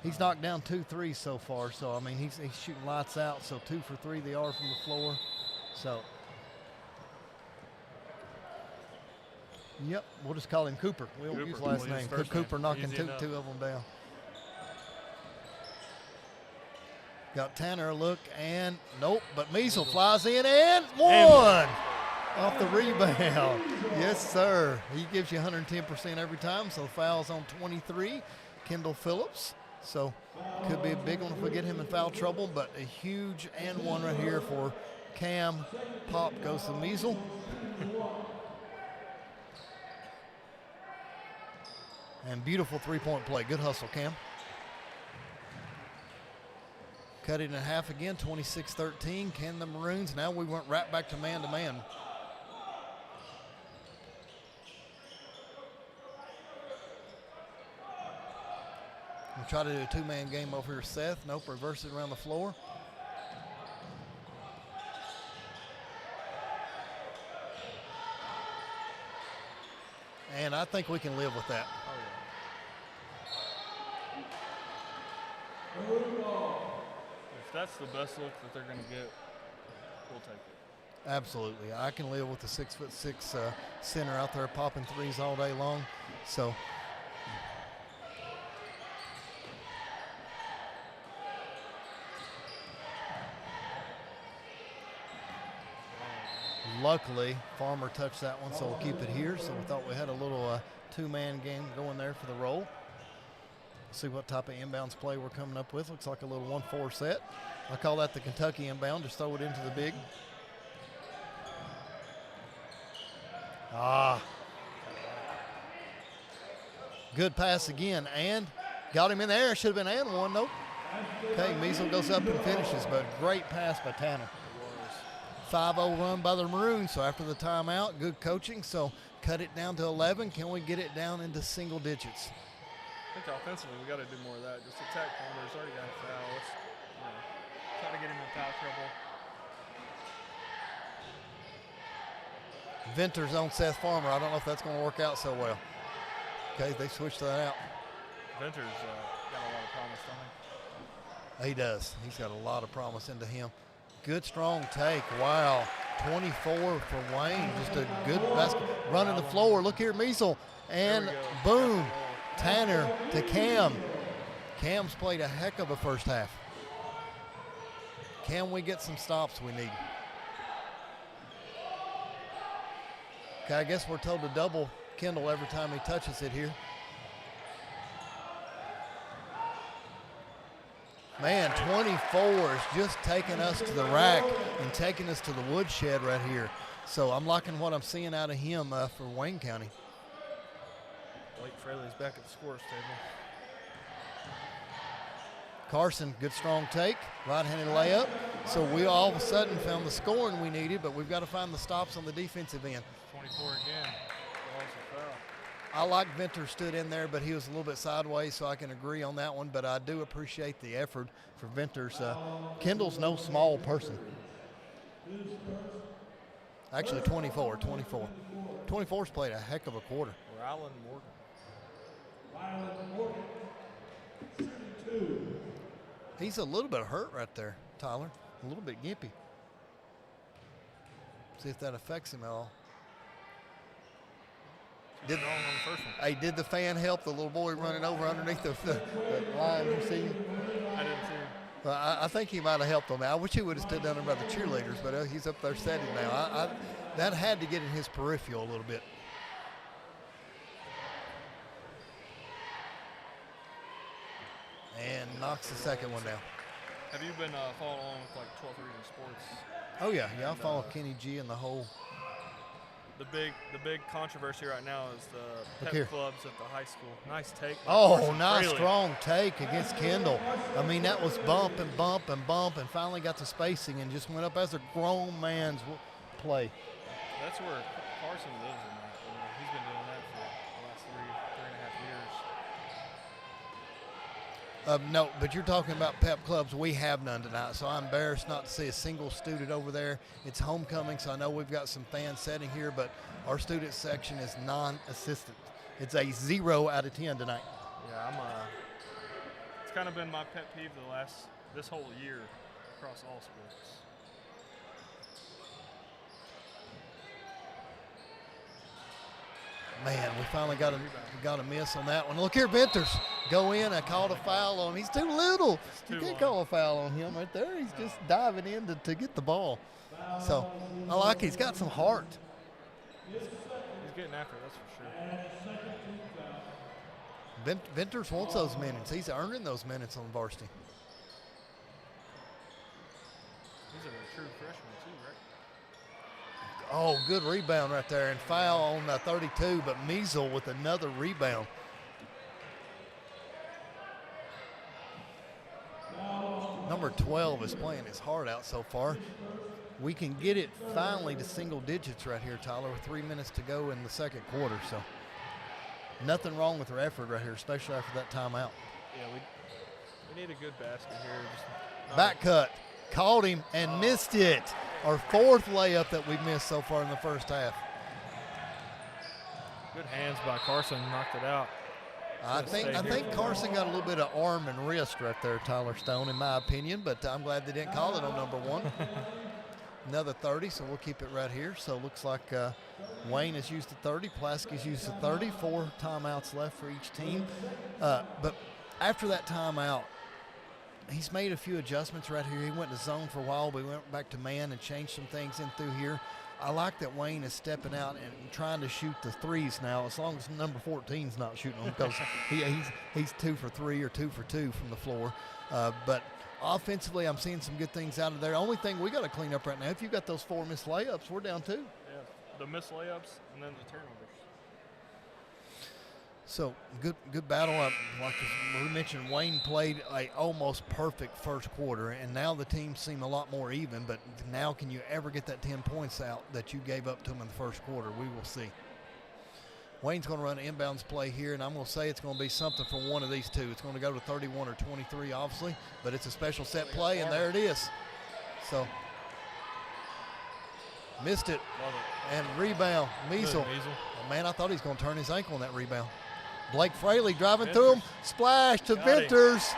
He's knocked down 2 threes so far, so, I mean, he's shooting lights out, so 2 for 3 they are from the floor. So, yep, we'll just call him Cooper. We won't use last name. Cooper knocking two of them down. Got Tanner a look, and nope, but Measle flies in, and one off the rebound. Yes, sir. He gives you 110% every time, so foul's on 23, Kendall Phillips. So could be a big one if we get him in foul trouble, but a huge and one right here for Cam. Pop goes to Measle. And beautiful three-point play. Good hustle, Cam. Cut it in half again, 26-13. Can the Maroons? Now we went right back to man-to-man. We'll try to do a 2-man game over here, Seth. Nope, reverse it around the floor. And I think we can live with that. If that's the best look that they're going to get, we'll take it. Absolutely. I can live with the 6'6" center out there popping threes all day long. So luckily, Farmer touched that one, so we'll keep it here. So we thought we had a little 2-man game going there for the roll. See what type of inbounds play we're coming up with. Looks like a little 1-4 set. I call that the Kentucky inbound. Just throw it into the big. Good pass again, and got him in the air. Should have been and one. Nope. Okay, Measle goes up and finishes, but great pass by Tanner. 5-0 run by the Maroons. So after the timeout, good coaching. So cut it down to 11. Can we get it down into single digits? think offensively we got to do more of that. Just attack corners. Already got a foul. Let's try to get him in foul trouble. Venters on Seth Farmer. I don't know if that's going to work out so well. Okay, they switched that out. Venters got a lot of promise, don't he? He does. He's got a lot of promise into him. Good strong take. Wow. 24 for Wayne. Just a good basket. Running the floor. Look here, Measle. And boom. Tanner to Cam. Cam's played a heck of a first half. Can we get some stops we need? Okay, I guess we're told to double Kendall every time he touches it here. Man, 24 is just taking us to the rack and taking us to the woodshed right here. So I'm liking what I'm seeing out of him for Wayne County. Blake Fraley's back at the scores table. Carson, good strong take, right-handed layup. So we all of a sudden found the scoring we needed, but we've got to find the stops on the defensive end. 24 again. Balls a foul. I like Venter stood in there, but he was a little bit sideways, so I can agree on that one. But I do appreciate the effort for Venters. Kendall's no small person. Actually, 24. 24's played a heck of a quarter. Rylan Morgan. He's a little bit hurt right there, Tyler. A little bit gimpy. See if that affects him at all. Did the fan help the little boy running over underneath the line? You see? I didn't see him. Well, I think he might have helped him. I wish he would have stood down there by the cheerleaders, but he's up there setting now. That had to get in his peripheral a little bit. And knocks the second one down. Have you been following along with like 12th Region Sports? Oh yeah, I follow Kenny G and the whole. The big controversy right now is the pep clubs at the high school. Nice take. Oh, nice strong take against Kendall. I mean, that was bump and bump and bump, and finally got the spacing and just went up as a grown man's play. That's where Carson lives in that. He's been doing that for the last three and a half years. No, but you're talking about pep clubs. We have none tonight, so I'm embarrassed not to see a single student over there. It's homecoming, so I know we've got some fans sitting here, but our student section is non-assistant. It's a 0 out of 10 tonight. Yeah, it's kind of been my pet peeve this whole year across all sports. Man, we finally got a miss on that one. Look here, Venters. Go in. I called a foul on him. He's too little. You can't call a foul on him right there. He's just diving in to get the ball. So I like it. He's got some heart. He's getting after it, that's for sure. Venters wants those minutes. He's earning those minutes on varsity. He's a true freshman too, right? Oh, good rebound right there, and foul on 32, but Measle with another rebound. Number 12 is playing his heart out so far. We can get it finally to single digits right here, Tyler, with 3 minutes to go in the second quarter. So nothing wrong with their effort right here, especially after that timeout. Yeah, we need a good basket here. Back cut. Called him and missed it. Our fourth layup that we've missed so far in the first half. Good hands by Carson, knocked it out. I think Carson got a little bit of arm and wrist right there, Tyler Stone, in my opinion, but I'm glad they didn't call it on number 1. Another 30, so we'll keep it right here. So it looks like Wayne has used the 30, Pulaski's used the 30, 4 timeouts left for each team. But after that timeout, he's made a few adjustments right here. He went to zone for a while, but we went back to man and changed some things in through here. I like that Wayne is stepping out and trying to shoot the threes now, as long as number 14's not shooting them, because he's 2 for 3 or 2 for 2 from the floor. But offensively, I'm seeing some good things out of there. Only thing we got to clean up right now, if you've got those 4 missed layups, we're down 2. Yeah, the missed layups and then the turnovers. So good battle. Like we mentioned, Wayne played a almost perfect first quarter, and now the teams seem a lot more even. But now, can you ever get that 10 points out that you gave up to them in the first quarter? We will see. Wayne's going to run an inbounds play here, and I'm going to say it's going to be something for one of these two. It's going to go to 31 or 23, obviously, but it's a special set play, and there it is. So, missed it. And rebound, Measle. Oh, man, I thought he was going to turn his ankle on that rebound. Blake Fraley driving through him. Splash to Venters.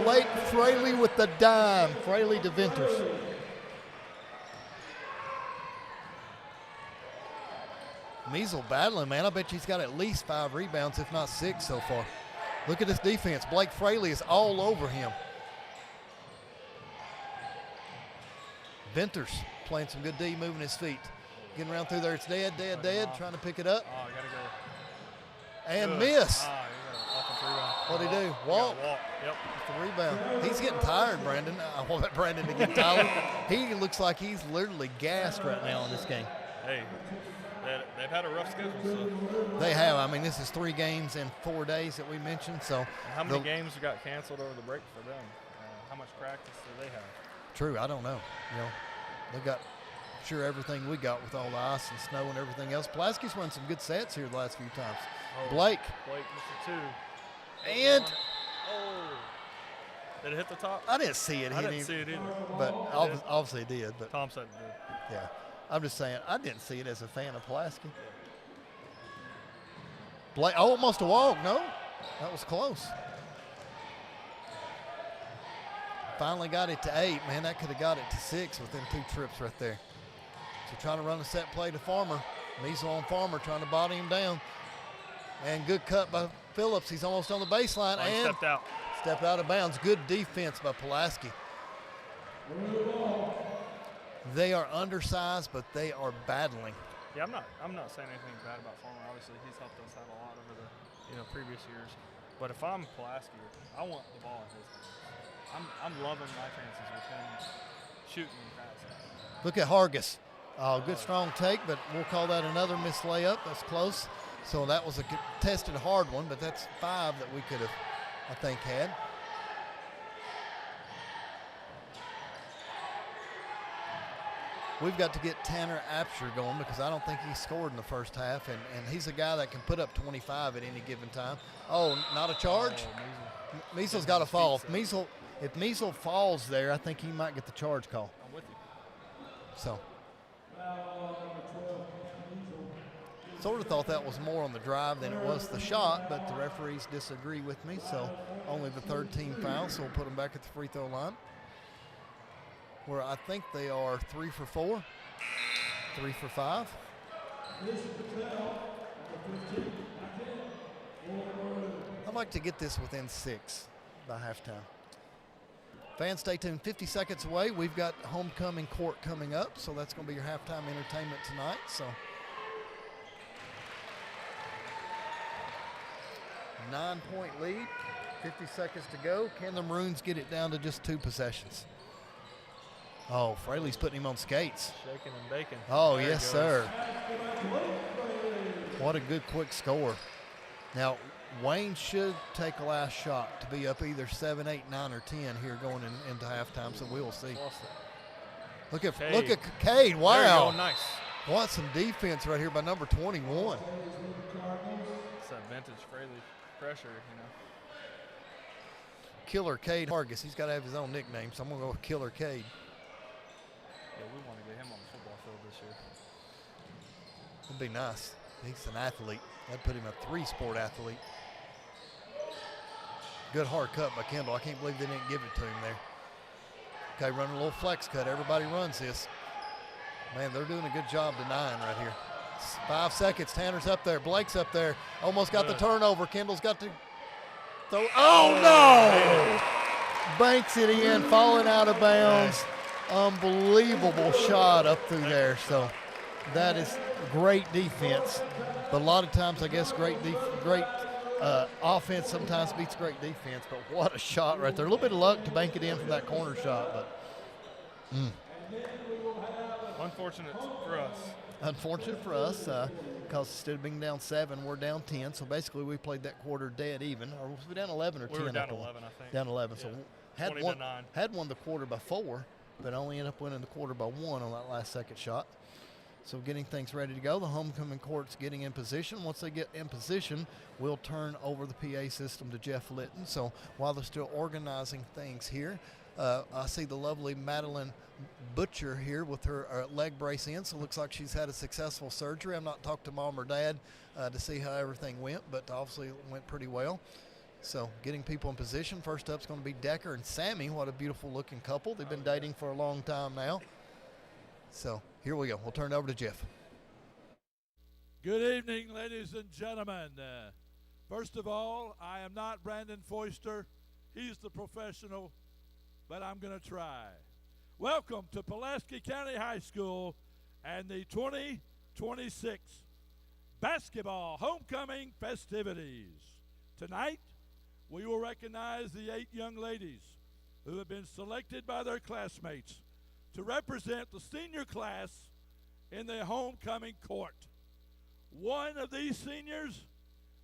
Blake Fraley with the dime. Fraley to Venters. Measle battling, man. I bet you he's got at least 5 rebounds, if not 6 so far. Look at this defense. Blake Fraley is all over him. Venters playing some good D, moving his feet. Getting around through there. It's dead, trying to pick it up. Oh, you got to go. And Good. miss. Ah, What'd he do? Walk. Yep. It's the rebound. He's getting tired, Brandon. I want Brandon to get tired. He looks like he's literally gassed right now in this game. Hey, they've had a rough schedule. So. They have. I mean, this is 3 games in 4 days that we mentioned. So, And how many games got canceled over the break for them? How much practice do they have? True. I don't know. You know, they got sure everything we got with all the ice and snow and everything else. Pulaski's run some good sets here the last few times. Blake. Blake with the 2. And did it hit the top? I didn't see it hit him. I didn't see it either. But obviously it did. But Tom said it did. yeah. I'm just saying, I didn't see it as a fan of Pulaski. Blake, almost a walk, no? That was close. Finally got it to 8. Man, that could have got it to 6 within 2 trips right there. So trying to run a set play to Farmer. Measle on Farmer, trying to body him down. And good cut by Phillips. He's almost on the baseline. Oh, and stepped out. Stepped out of bounds. Good defense by Pulaski. They are undersized, but they are battling. Yeah, I'm not saying anything bad about Farmer. Obviously, he's helped us out a lot over the previous years. But if I'm Pulaski, I want the ball in his hands. I'm loving my chances with him shooting and passing. Look at Hargis. Oh, good strong take, but we'll call that another missed layup. That's close. So that was a contested hard one, but that's 5 that we could have, I think, had. We've got to get Tanner Apsher going because I don't think he scored in the first half, and he's a guy that can put up 25 at any given time. Oh, not a charge? Oh, Measle's got to fall. If Measle falls there, I think he might get the charge call. I'm with you. So. Sort of thought that was more on the drive than it was the shot, but the referees disagree with me, so only the 3rd team foul, so we'll put them back at the free throw line, where I think they are 3 for 4, 3 for 5. I'd like to get this within 6 by halftime. Fans, stay tuned. 50 seconds away. We've got homecoming court coming up, so that's going to be your halftime entertainment tonight. So 9-point lead, 50 seconds to go. Can the Maroons get it down to just 2 possessions? Oh, Fraley's putting him on skates. Shaking and baking. Oh, There yes, he sir. What a good quick score. Now, Wayne should take a last shot to be up either 7, 8, 9, or 10 here going into halftime, so we will see. Look at Cade. Wow. There you go. Nice. Want some defense right here by number 21. It's that vintage Fraley pressure, Killer Cade Hargis. He's got to have his own nickname, so I'm going to go with Killer Cade. Yeah, we want to get him on the football field this year. It'd be nice. He's an athlete. That'd put him a 3-sport athlete. Good hard cut by Kendall. I can't believe they didn't give it to him there. Okay, running a little flex cut. Everybody runs this. Man, they're doing a good job denying right here. 5 seconds. Tanner's up there. Blake's up there. Almost got the turnover. Kendall's got to throw. Oh, no! Banks it in, falling out of bounds. Unbelievable shot up through there. So that is great defense. But a lot of times, I guess, great offense sometimes beats great defense. But what a shot right there. A little bit of luck to bank it in from that corner shot. But Unfortunate for us. Unfortunate for us because instead of being down 7, we're down 10. So basically, we played that quarter dead even. Or was we down 11 or 10? We were down 11, I think. Down 11. Yeah. So 20 to 9. had won the quarter by 4, but only ended up winning the quarter by 1 on that last second shot. So getting things ready to go. The homecoming court's getting in position. Once they get in position, we'll turn over the PA system to Jeff Litton. So while they're still organizing things here, I see the lovely Madeline Butcher here with her leg brace in. So it looks like she's had a successful surgery. I've not talked to mom or dad to see how everything went, but obviously it went pretty well. So getting people in position. First up is going to be Decker and Sammy. What a beautiful looking couple. They've been dating for a long time now. So here we go. We'll turn it over to Jeff. Good evening, ladies and gentlemen. First of all, I am not Brandon Foister. He's the professional, but I'm going to try. Welcome to Pulaski County High School and the 2026 basketball homecoming festivities. Tonight, we will recognize the 8 young ladies who have been selected by their classmates to represent the senior class in the homecoming court. One of these seniors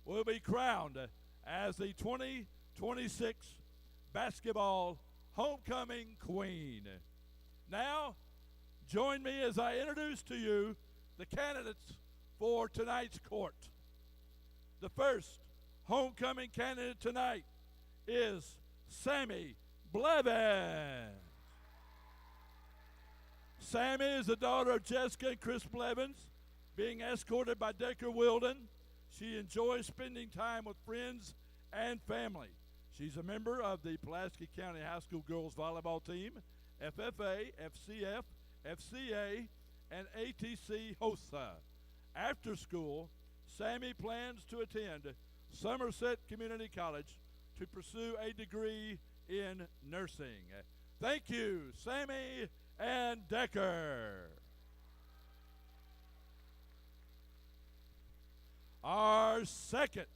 will be crowned as the 2026 basketball homecoming queen. Now, join me as I introduce to you the candidates for tonight's court. The first homecoming candidate tonight is Sammy Blevins. Sammy is the daughter of Jessica and Chris Blevins, being escorted by Decker Wilden. She enjoys spending time with friends and family. She's a member of the Pulaski County High School girls volleyball team, FFA, FCF, FCA, and ATC HOSA. After school, Sammy plans to attend Somerset Community College to pursue a degree in nursing. Thank you, Sammy and Decker. Our second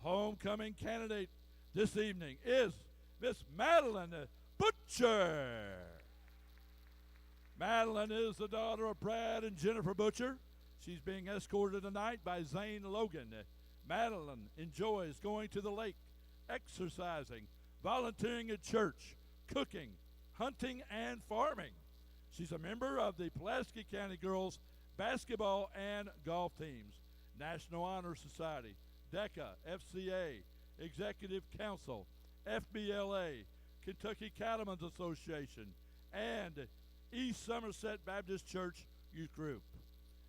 homecoming candidate this evening is Miss Madeline Butcher. Madeline is the daughter of Brad and Jennifer Butcher. She's being escorted tonight by Zane Logan. Madeline enjoys going to the lake, exercising, volunteering at church, cooking, hunting, and farming. She's a member of the Pulaski County Girls basketball and golf teams, National Honor Society, DECA, FCA, Executive Council, FBLA, Kentucky Cattlemen's Association, and East Somerset Baptist Church Youth Group.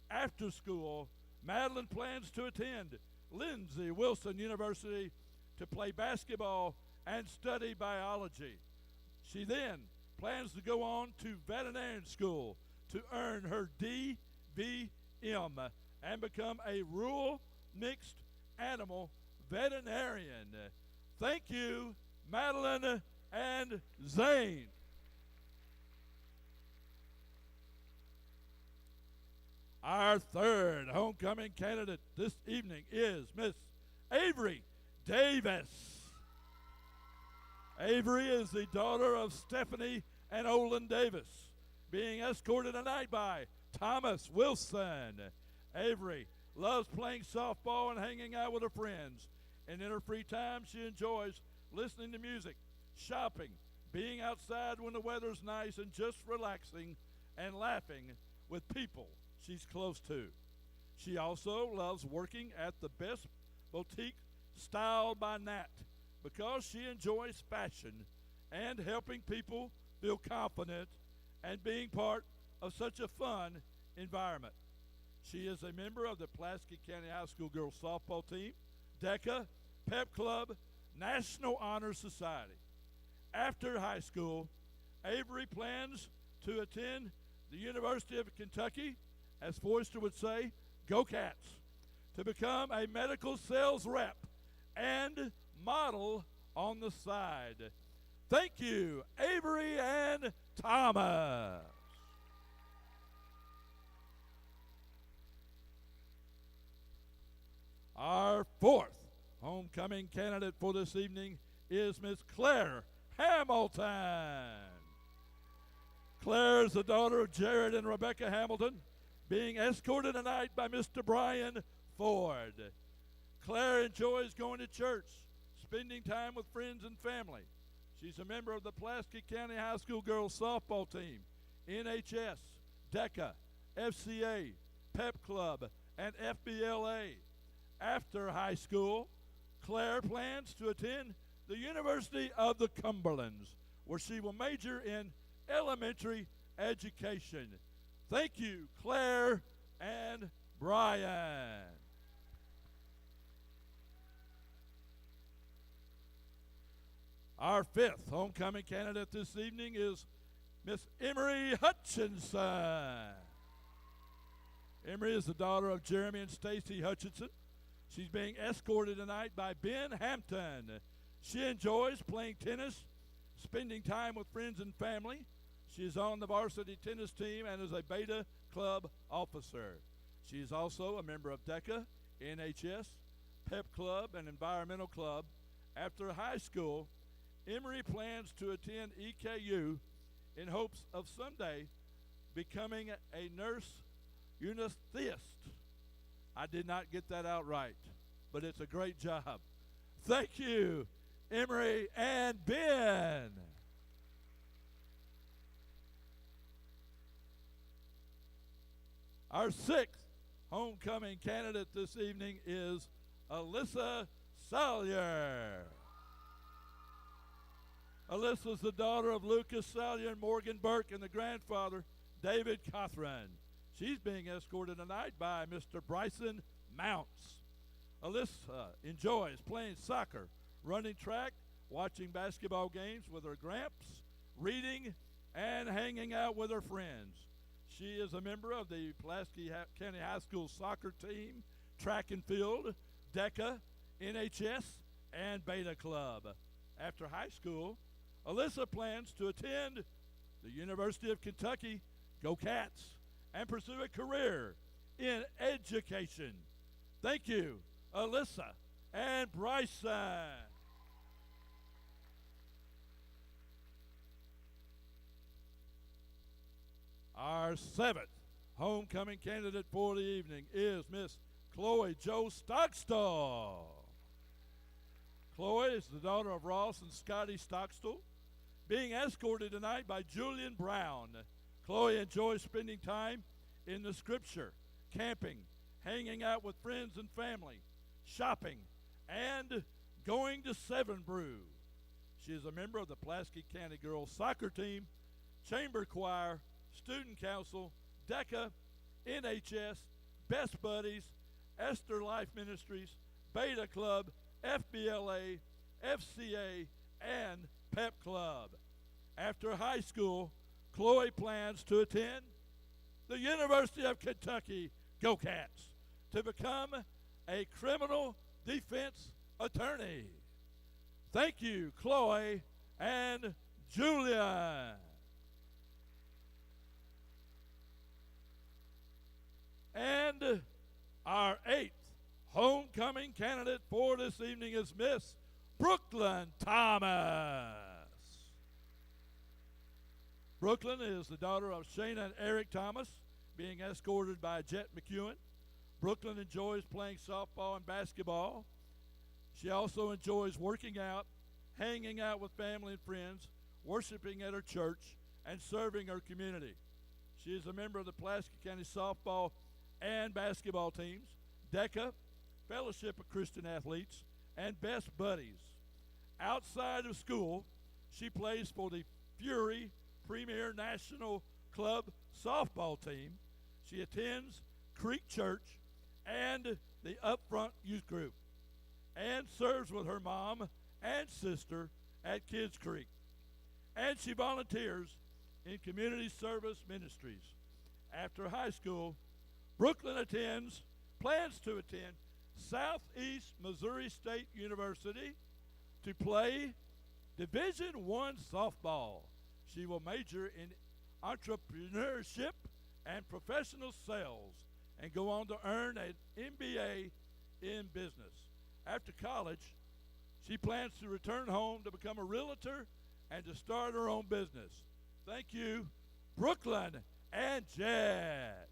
After school, Madeline plans to attend Lindsey Wilson University to play basketball and study biology. She then plans to go on to veterinarian school to earn her DVM and become a rural mixed animal veterinarian. Thank you, Madeline and Zane. Our third homecoming candidate this evening is Miss Avery Davis. Avery is the daughter of Stephanie and Olin Davis, being escorted tonight by Thomas Wilson. Avery loves playing softball and hanging out with her friends, and in her free time she enjoys listening to music, shopping, being outside when the weather's nice, and just relaxing and laughing with people she's close to. She also loves working at the best boutique Styled by Nat because she enjoys fashion and helping people feel confident and being part of such a fun environment. She is a member of the Pulaski County High School girls softball team, DECA, Pep Club, National Honor Society. After high school, Avery plans to attend the University of Kentucky, as Foister would say, go Cats, to become a medical sales rep and model on the side. Thank you, Avery and Thomas. Our fourth homecoming candidate for this evening is Miss Claire Hamilton. Claire is the daughter of Jared and Rebecca Hamilton, being escorted tonight by Mr. Brian Ford. Claire enjoys going to church, spending time with friends and family. She's a member of the Pulaski County High School girls softball team, NHS, DECA, FCA, Pep Club, and FBLA. After high school, Claire plans to attend the University of the Cumberlands, where she will major in elementary education. Thank you, Claire and Brian. Our fifth homecoming candidate this evening is Miss Emery Hutchinson. Emery is the daughter of Jeremy and Stacy Hutchinson. She's being escorted tonight by Ben Hampton. She enjoys playing tennis, spending time with friends and family. She is on the varsity tennis team and is a Beta Club officer. She is also a member of DECA, NHS, Pep Club, and Environmental Club. After high school, Emery plans to attend EKU in hopes of someday becoming a nurse anesthetist. I did not get that out right, but it's a great job. Thank you, Emery and Ben. Our sixth homecoming candidate this evening is Alyssa Salyer. Alyssa is the daughter of Lucas Salyer and Morgan Burke and the grandfather, David Cothran. She's being escorted tonight by Mr. Bryson Mounts. Alyssa enjoys playing soccer, running track, watching basketball games with her gramps, reading, and hanging out with her friends. She is a member of the Pulaski County High School soccer team, track and field, DECA, NHS, and Beta Club. After high school, Alyssa plans to attend the University of Kentucky, go Cats, and pursue a career in education. Thank you, Alyssa and Bryson. Our seventh homecoming candidate for the evening is Miss Chloe Jo Stockstall. Chloe is the daughter of Ross and Scotty Stockstall, being escorted tonight by Julian Brown. Chloe enjoys spending time in the scripture, camping, hanging out with friends and family, shopping, and going to Seven Brew. She is a member of the Pulaski County Girls Soccer Team, Chamber Choir, Student Council, DECA, NHS, Best Buddies, Esther Life Ministries, Beta Club, FBLA, FCA, and Pep Club. After high school, Chloe plans to attend the University of Kentucky, go Cats, to become a criminal defense attorney. Thank you, Chloe and Julian. And our eighth homecoming candidate for this evening is Miss Brooklyn Thomas. Brooklyn is the daughter of Shayna and Eric Thomas, being escorted by Jet McEwen. Brooklyn enjoys playing softball and basketball. She also enjoys working out, hanging out with family and friends, worshiping at her church, and serving her community. She is a member of the Pulaski County softball and basketball teams, DECA, Fellowship of Christian Athletes, and Best Buddies. Outside of school, she plays for the Fury Premier National Club softball team. She attends Creek Church and the Upfront Youth Group, and serves with her mom and sister at Kids Creek. And she volunteers in community service ministries. After high school, Brooklyn plans to attend Southeast Missouri State University to play Division I softball. She will major in entrepreneurship and professional sales and go on to earn an MBA in business. After college, she plans to return home to become a realtor and to start her own business. Thank you, Brooklyn and Jed.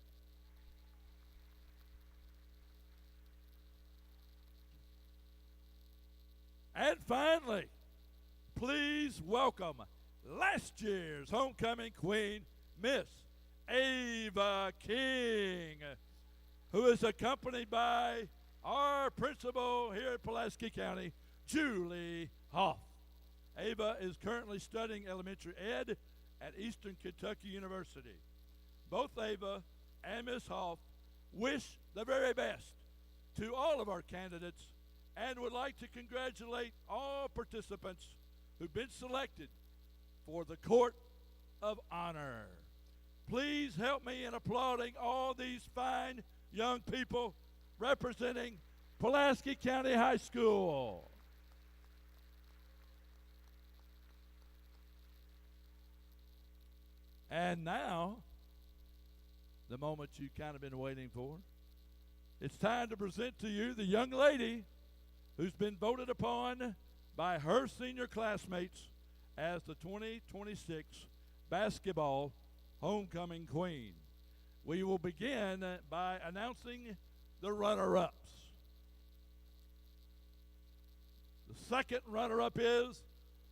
And finally, please welcome last year's homecoming queen, Miss Ava King, who is accompanied by our principal here at Pulaski County, Julie Hoff. Ava is currently studying elementary ed at Eastern Kentucky University. Both Ava and Ms. Hoff wish the very best to all of our candidates and would like to congratulate all participants who've been selected for the Court of Honor. Please help me in applauding all these fine young people representing Pulaski County High School. And now, the moment you've kind of been waiting for, it's time to present to you the young lady who's been voted upon by her senior classmates as the 2026 basketball homecoming queen. We will begin by announcing the runner-ups. The second runner-up is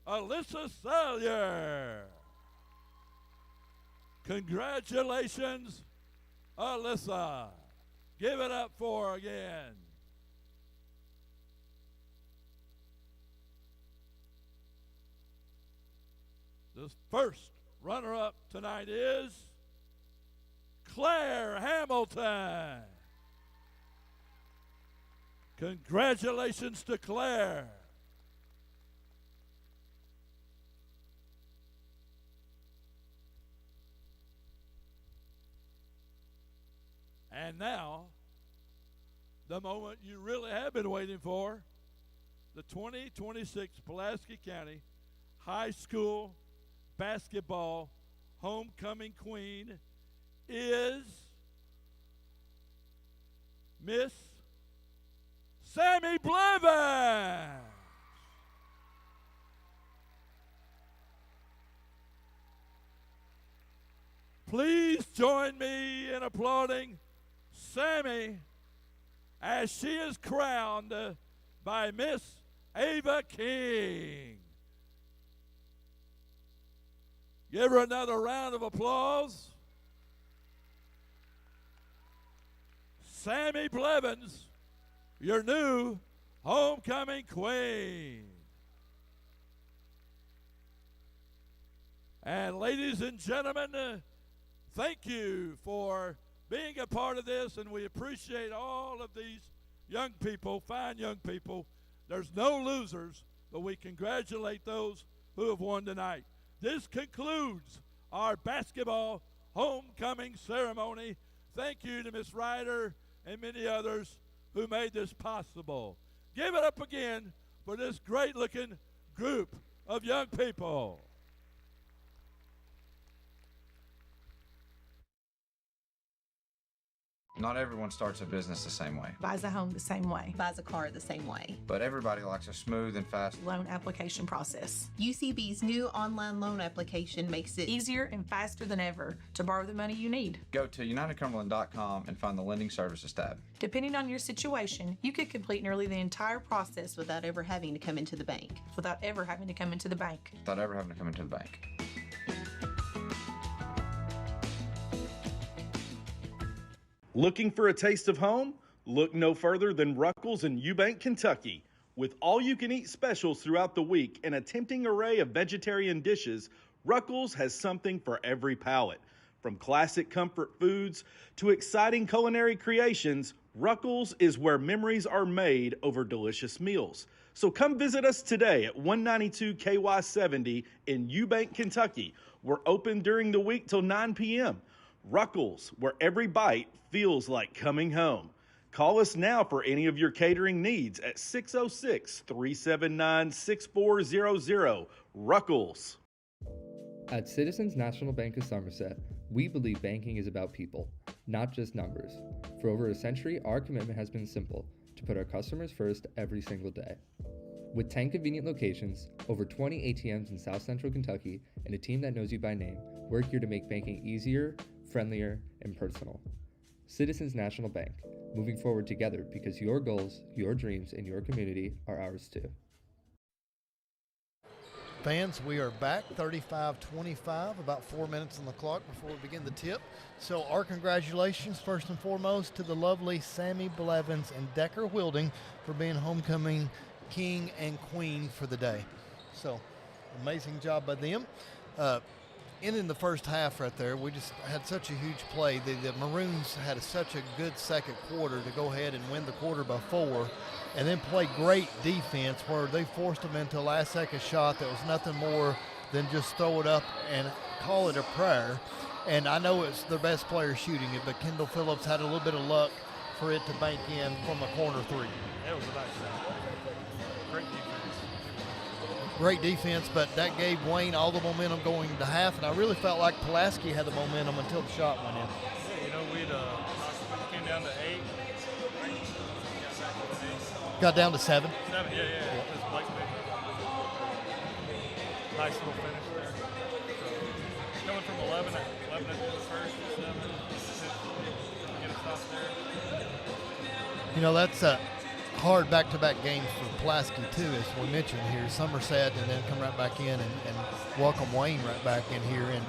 Alyssa Salyer. Congratulations, Alyssa. Give it up for her again. The first runner-up tonight is Claire Hamilton. Congratulations to Claire. And now, the moment you really have been waiting for, the 2026 Pulaski County High School basketball homecoming queen is Miss Sammy Blevins. Please join me in applauding Sammy as she is crowned by Miss Ava King. Give her another round of applause. Sammy Blevins, your new homecoming queen. And ladies and gentlemen, thank you for being a part of this, and we appreciate all of these young people, fine young people. There's no losers, but we congratulate those who have won tonight. This concludes our basketball homecoming ceremony. Thank you to Miss Ryder and many others who made this possible. Give it up again for this great-looking group of young people. Not everyone starts a business the same way. Buys a home the same way. Buys a car the same way. But everybody likes a smooth and fast loan application process. UCB's new online loan application makes it easier and faster than ever to borrow the money you need. Go to UnitedCumberland.com and find the Lending Services tab. Depending on your situation, you could complete nearly the entire process without ever having to come into the bank. Without ever having to come into the bank. Without ever having to come into the bank. Looking for a taste of home? Look no further than Ruckles in Eubank, Kentucky. With all-you-can-eat specials throughout the week and a tempting array of vegetarian dishes, Ruckles has something for every palate. From classic comfort foods to exciting culinary creations, Ruckles is where memories are made over delicious meals. So come visit us today at 192 KY 70 in Eubank, Kentucky. We're open during the week till 9 p.m. Ruckles, where every bite feels like coming home. Call us now for any of your catering needs at 606-379-6400. Ruckles. At Citizens National Bank of Somerset, we believe banking is about people, not just numbers. For over a century, our commitment has been simple: to put our customers first every single day. With 10 convenient locations, over 20 ATMs in South Central Kentucky, and a team that knows you by name, we're here to make banking easier, friendlier, and personal. Citizens National Bank, moving forward together because your goals, your dreams, and your community are ours too. Fans, we are back, 35-25, about 4 minutes on the clock before we begin the tip. So our congratulations, first and foremost, to the lovely Sammy Blevins and Decker Wilding for being homecoming king and queen for the day. So amazing job by them. In the first half right there, we just had such a huge play. The Maroons had such a good second quarter to go ahead and win the quarter by 4, and then play great defense where they forced them into a last-second shot that was nothing more than just throw it up and call it a prayer. And I know it's their best player shooting it, but Kendall Phillips had a little bit of luck for it to bank in from a corner 3. It was a nice shot. Great defense. Great defense, but that gave Wayne all the momentum going into half, and I really felt like Pulaski had the momentum until the shot went in. Yeah, you know, we came down to 8. Got down to 7. 7, yeah. Just Blake made nice little finish there. So, coming from 11 at the end of the first, 7, get a stop there. You know, that's hard back-to-back games for Pulaski too, as we mentioned here. Somerset, and then come right back in and welcome Wayne right back in here. And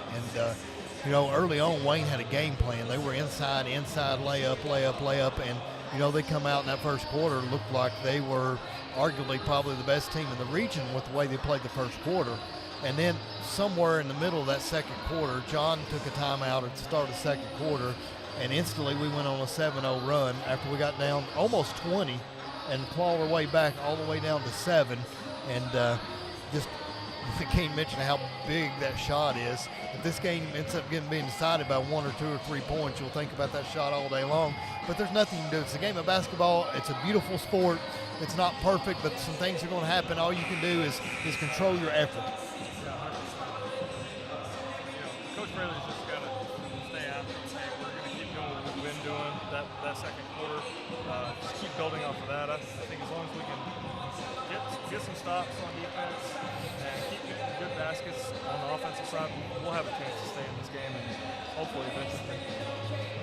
you know, early on Wayne had a game plan. They were inside, layup, and you know, they come out in that first quarter, looked like they were arguably probably the best team in the region with the way they played the first quarter. And then somewhere in the middle of that second quarter, John took a timeout at the start of the second quarter, and instantly we went on a 7-0 run after we got down almost 20 and clawed our way back all the way down to 7. And just can't mention how big that shot is. If this game ends up being decided by 1 or 2 or 3 points, you'll think about that shot all day long. But there's nothing you can do. It's a game of basketball. It's a beautiful sport. It's not perfect, but some things are going to happen. All you can do is control your effort. Yeah, 100%. Coach Fraley's just got to stay out there and say, we're going to keep doing what we've been doing that second quarter. Just keep building off of that. I think as long as we can get some stops on defense and keep getting good baskets on the offensive side, we'll have a chance to stay in this game and hopefully eventually.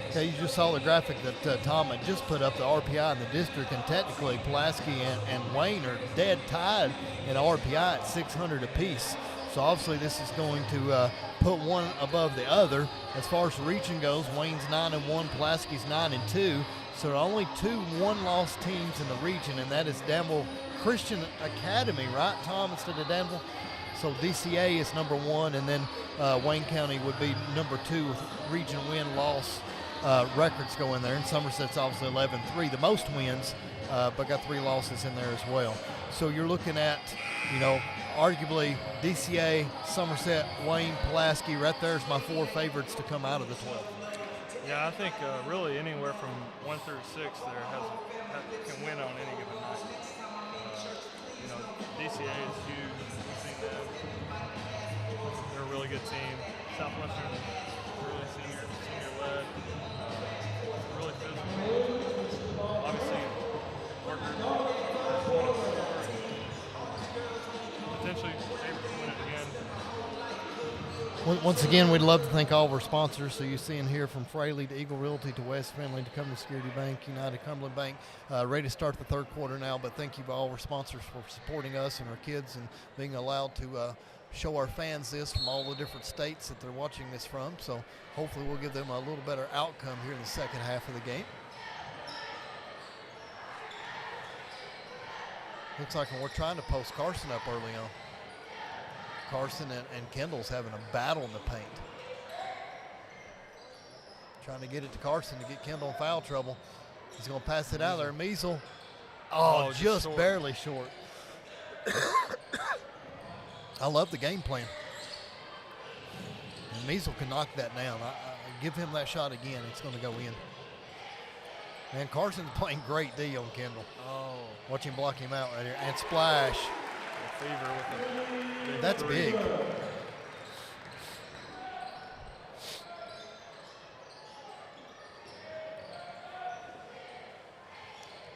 Okay, you just saw the graphic that Tom had just put up, the RPI in the district, and technically Pulaski and Wayne are dead tied in RPI at 600 apiece. So obviously this is going to put one above the other. As far as the region goes, Wayne's 9-1, Pulaski's 9-2. So there are only 2 one-loss teams in the region, and that is Danville Christian Academy, right, Tom, instead of Danville? So DCA is number 1, and then Wayne County would be number 2 with region win-loss records going there. And Somerset's obviously 11-3, the most wins, but got 3 losses in there as well. So you're looking at, you know, arguably DCA, Somerset, Wayne, Pulaski. Right there's my 4 favorites to come out of the 12. Yeah, I think really anywhere from 1 through 6 there can win on any given night. You know, DCA is huge. We've seen them. They're a really good team. Southwestern, really senior-led. Really physical. Obviously, Parker, potentially able to win it again. Once again, we'd love to thank all of our sponsors. So you're seeing here from Fraley to Eagle Realty to West Finley to Cumberland Security Bank, United Cumberland Bank, ready to start the third quarter now. But thank you to all our sponsors for supporting us and our kids and being allowed to show our fans this from all the different states that they're watching this from. So hopefully we'll give them a little better outcome here in the second half of the game. Looks like we're trying to post Carson up early on. Carson and Kendall's having a battle in the paint. Trying to get it to Carson to get Kendall in foul trouble. He's going to pass it out there. Measle. Oh, just short. Barely short. I love the game plan. And Measle can knock that down. I give him that shot again. It's going to go in. Man, Carson's playing great D on Kendall. Oh. Watch him block him out right here. And splash. Fever with That's big.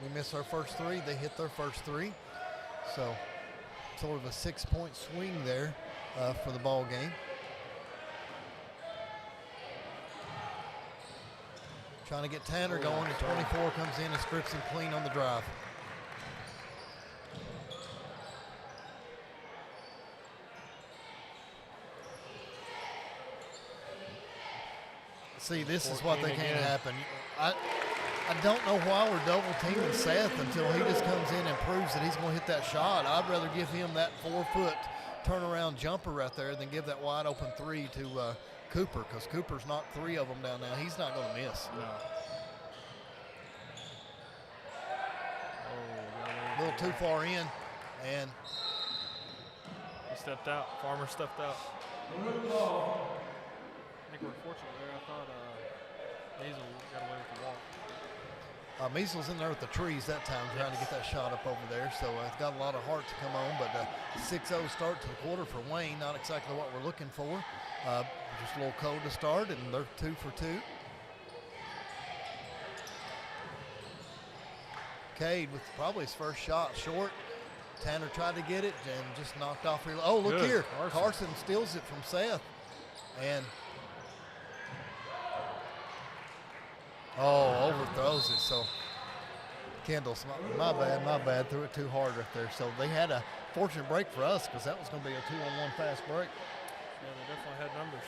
We missed our first 3. They hit their first 3. So sort of a 6-point swing there for the ball game. Trying to get Tanner going, and 24 comes in and strips him clean on the drive. See, this is what they 14 can't again. happen. I don't know why we're double teaming Seth until he just comes in and proves that he's going to hit that shot. I'd rather give him that 4-foot turnaround jumper right there than give that wide open 3 to Cooper, because Cooper's knocked 3 of them down now. He's not going to miss. No. A little too far in, and he stepped out. Farmer stepped out. I think we're fortunate there. I thought Hazel got away with the walk. Measl's in there with the trees that time trying to get that shot up over there, so it's got a lot of heart to come on, but 6-0 start to the quarter for Wayne, not exactly what we're looking for. Just a little cold to start, and they're 2 for 2. Cade with probably his first shot short. Tanner tried to get it and just knocked off here. Oh, look Good. here. Carson steals it from Seth. And overthrows it. So Kendall's, my bad, threw it too hard right there. So they had a fortunate break for us because that was going to be a 2-on-1 fast break. Yeah, they definitely had numbers.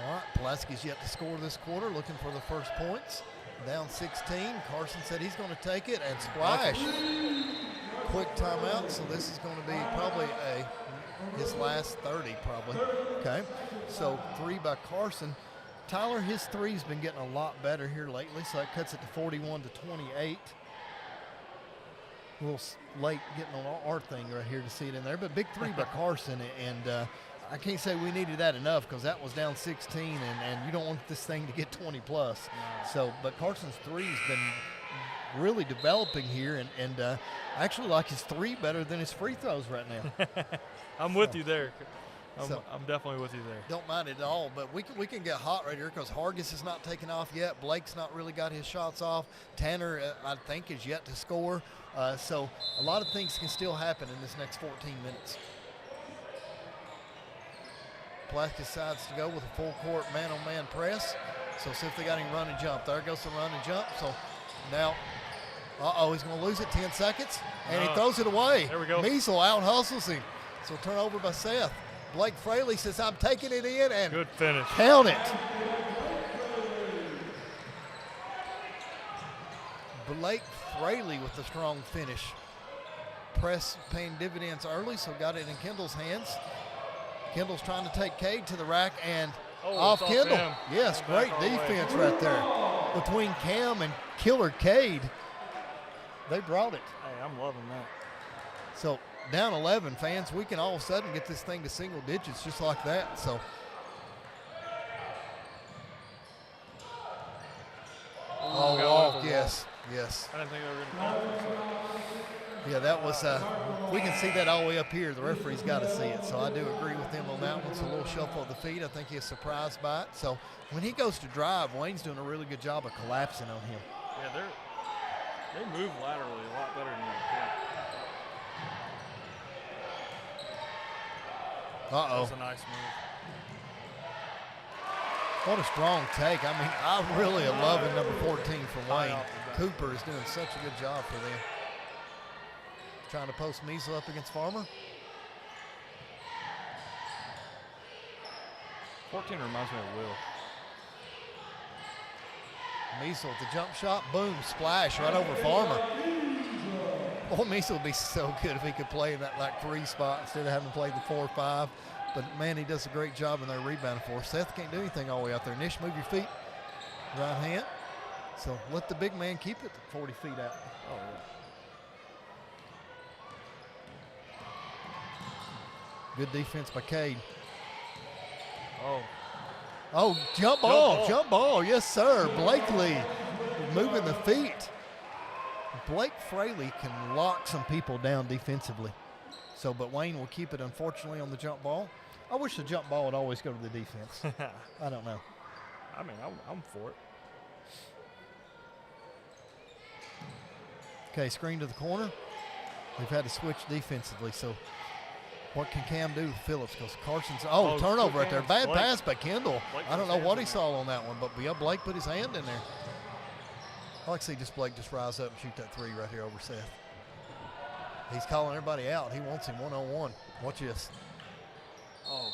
All right, Pulaski's yet to score this quarter, looking for the first points. Down 16. Carson said he's going to take it and splash. Quick timeout, so this is going to be probably his last 30 probably. Okay, so 3 by Carson. Tyler, his 3's been getting a lot better here lately, so that cuts it to 41 to 28. A little late getting on our thing right here to see it in there, but big 3 by Carson, and I can't say we needed that enough because that was down 16, and you don't want this thing to get 20 plus. No. So, but Carson's 3's been really developing here, and I actually like his 3 better than his free throws right now. I'm with you there. So- I'm definitely with you there. Don't mind it at all, but we can get hot right here because Hargis is not taking off yet. Blake's not really got his shots off. Tanner, I think, is yet to score. So a lot of things can still happen in this next 14 minutes. Pulaski decides to go with a full court man-on-man press. So see if they got him run and jump. There goes the run and jump. So now, he's going to lose it, 10 seconds. And he throws it away. There we go. Measle out-hustles him. So turnover by Seth. Blake Fraley says, I'm taking it in, and good finish. Count it. Blake Fraley with the strong finish. Press paying dividends early, so got it in Kendall's hands. Kendall's trying to take Cade to the rack, and off it's Kendall. him. Yes, Back great all the way. defense right there between Cam and Killer Cade. They brought it. Hey, I'm loving that. So down 11, fans, we can all of a sudden get this thing to single digits just like that. So got yes. I didn't think they were going to count it. Yeah, that was, we can see that all the way up here. The referee's got to see it. So I do agree with him on that one. It's a little shuffle of the feet. I think he's surprised by it. So when he goes to drive, Wayne's doing a really good job of collapsing on him. Yeah, they move laterally a lot better than you think. That's a nice move. What a strong take. I mean, I really am loving number 14 from Wayne. off the bat. Cooper is doing such a good job for them. Trying to post Measle up against Farmer. 14 reminds me of Will. Measle with the jump shot, boom, splash right over Farmer. Boy, Measle would be so good if he could play in that like 3 spot instead of having to play the 4 or 5. But man, he does a great job in their rebounding for us. Seth can't do anything all the way out there. Nish, move your feet. Right hand. So let the big man keep it 40 feet out. Oh, yeah. Good defense by Cade. Oh, Jump ball. Yes, sir. Blakely moving the feet. Blake Fraley can lock some people down defensively. So, but Wayne will keep it, unfortunately, on the jump ball. I wish the jump ball would always go to the defense. I don't know. I mean, I'm for it. Okay, screen to the corner. We've had to switch defensively, so what can Cam do with Phillips? Because Carson's, turnover right there. Bad Blake. pass by Kendall. Blake I don't put know his what he hands in saw on that one, but yeah, Blake put his hand in there. I like to see Blake just rise up and shoot that 3 right here over Seth. He's calling everybody out. He wants him one-on-one. Watch this. Oh,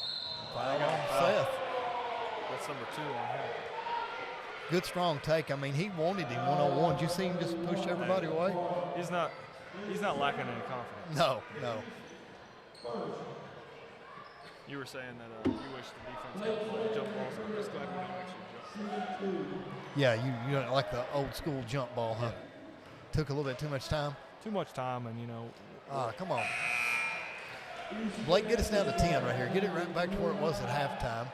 Foul on Seth. That's number 2 on him. Good strong take. I mean, he wanted him one-on-one. Did you see him just push everybody away? He's not lacking any confidence. No, no. You were saying that you wish the defense could play jump balls. I'm just glad we don't actually jump. Yeah, you don't like the old school jump ball, huh? Took a little bit too much time. Too much time, and come on. Blake, get us down to 10 right here. Get it right back to where it was at halftime,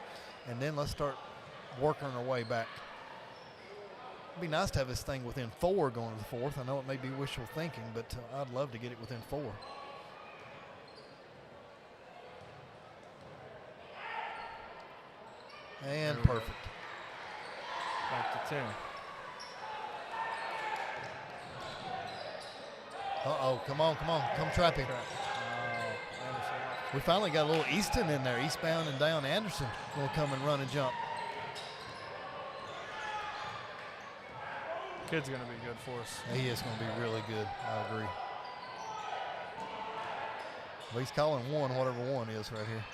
and then let's start working our way back. It'd be nice to have this thing within 4 going to the 4th. I know it may be wishful thinking, but I'd love to get it within 4. And perfect. Back to 10. Uh-oh, come on. Come trap him. We finally got a little Easton in there, eastbound and down. Anderson will come and run and jump. Kid's going to be good for us. He is going to be really good. I agree. Well, he's calling 1, whatever 1 is right here.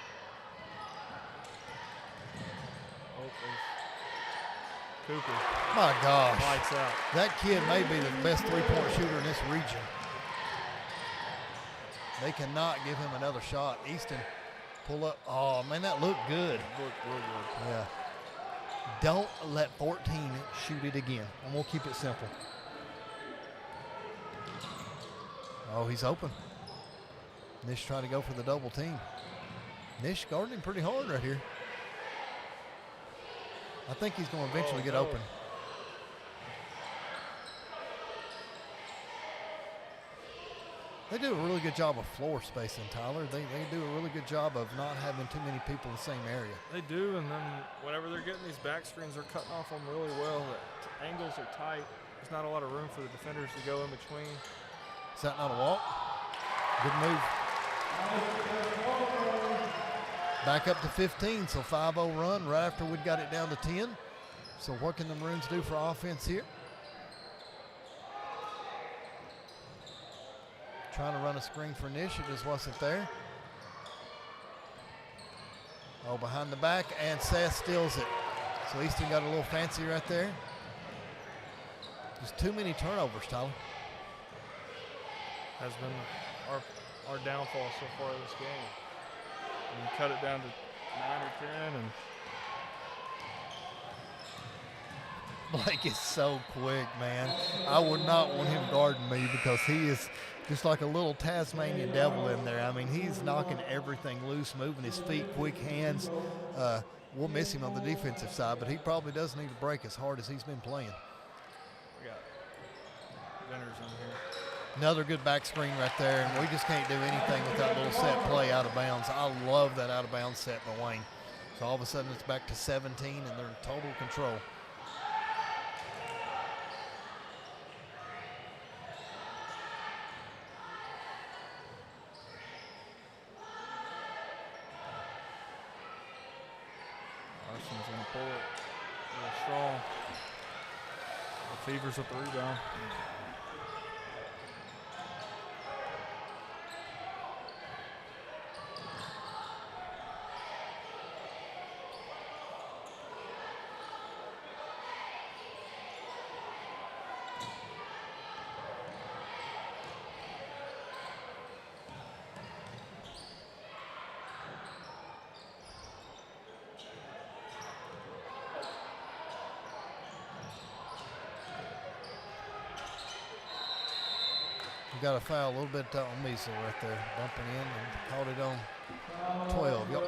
Cooper. My gosh. Lights out. That kid may be the best three-point shooter in this region. They cannot give him another shot. Easton, pull up. Oh, man, that looked good. Looked real good. Yeah. Don't let 14 shoot it again. And we'll keep it simple. Oh, he's open. Nish trying to go for the double team. Nish guarding him pretty hard right here. I think he's going to eventually get open. They do a really good job of floor spacing, Tyler. They do a really good job of not having too many people in the same area. They do, and then whenever they're getting these back screens, they're cutting off them really well. The angles are tight. There's not a lot of room for the defenders to go in between. Is that not a walk? Good move. Back up to 15, so 5-0 run right after we got it down to 10. So what can the Maroons do for offense here? Trying to run a screen for Nish, it just wasn't there. Oh, behind the back, and Seth steals it. So Easton got a little fancy right there. Just too many turnovers, Tyler. Has been our downfall so far this game. And cut it down to 9 or 10, and Blake is so quick, man. I would not want him guarding me because he is just like a little Tasmanian devil in there. I mean, he's knocking everything loose, moving his feet, quick hands. We'll miss him on the defensive side, but he probably does need to break as hard as he's been playing. we got Venters in here. Another good back screen right there, and we just can't do anything with that little set play out of bounds. I love that out of bounds set by Wayne. So all of a sudden it's back to 17, and they're in total control. Carson's going to pull it real strong. The Fever's with the rebound. Got a foul a little bit on Measle right there, bumping in and caught it on 12. Yep.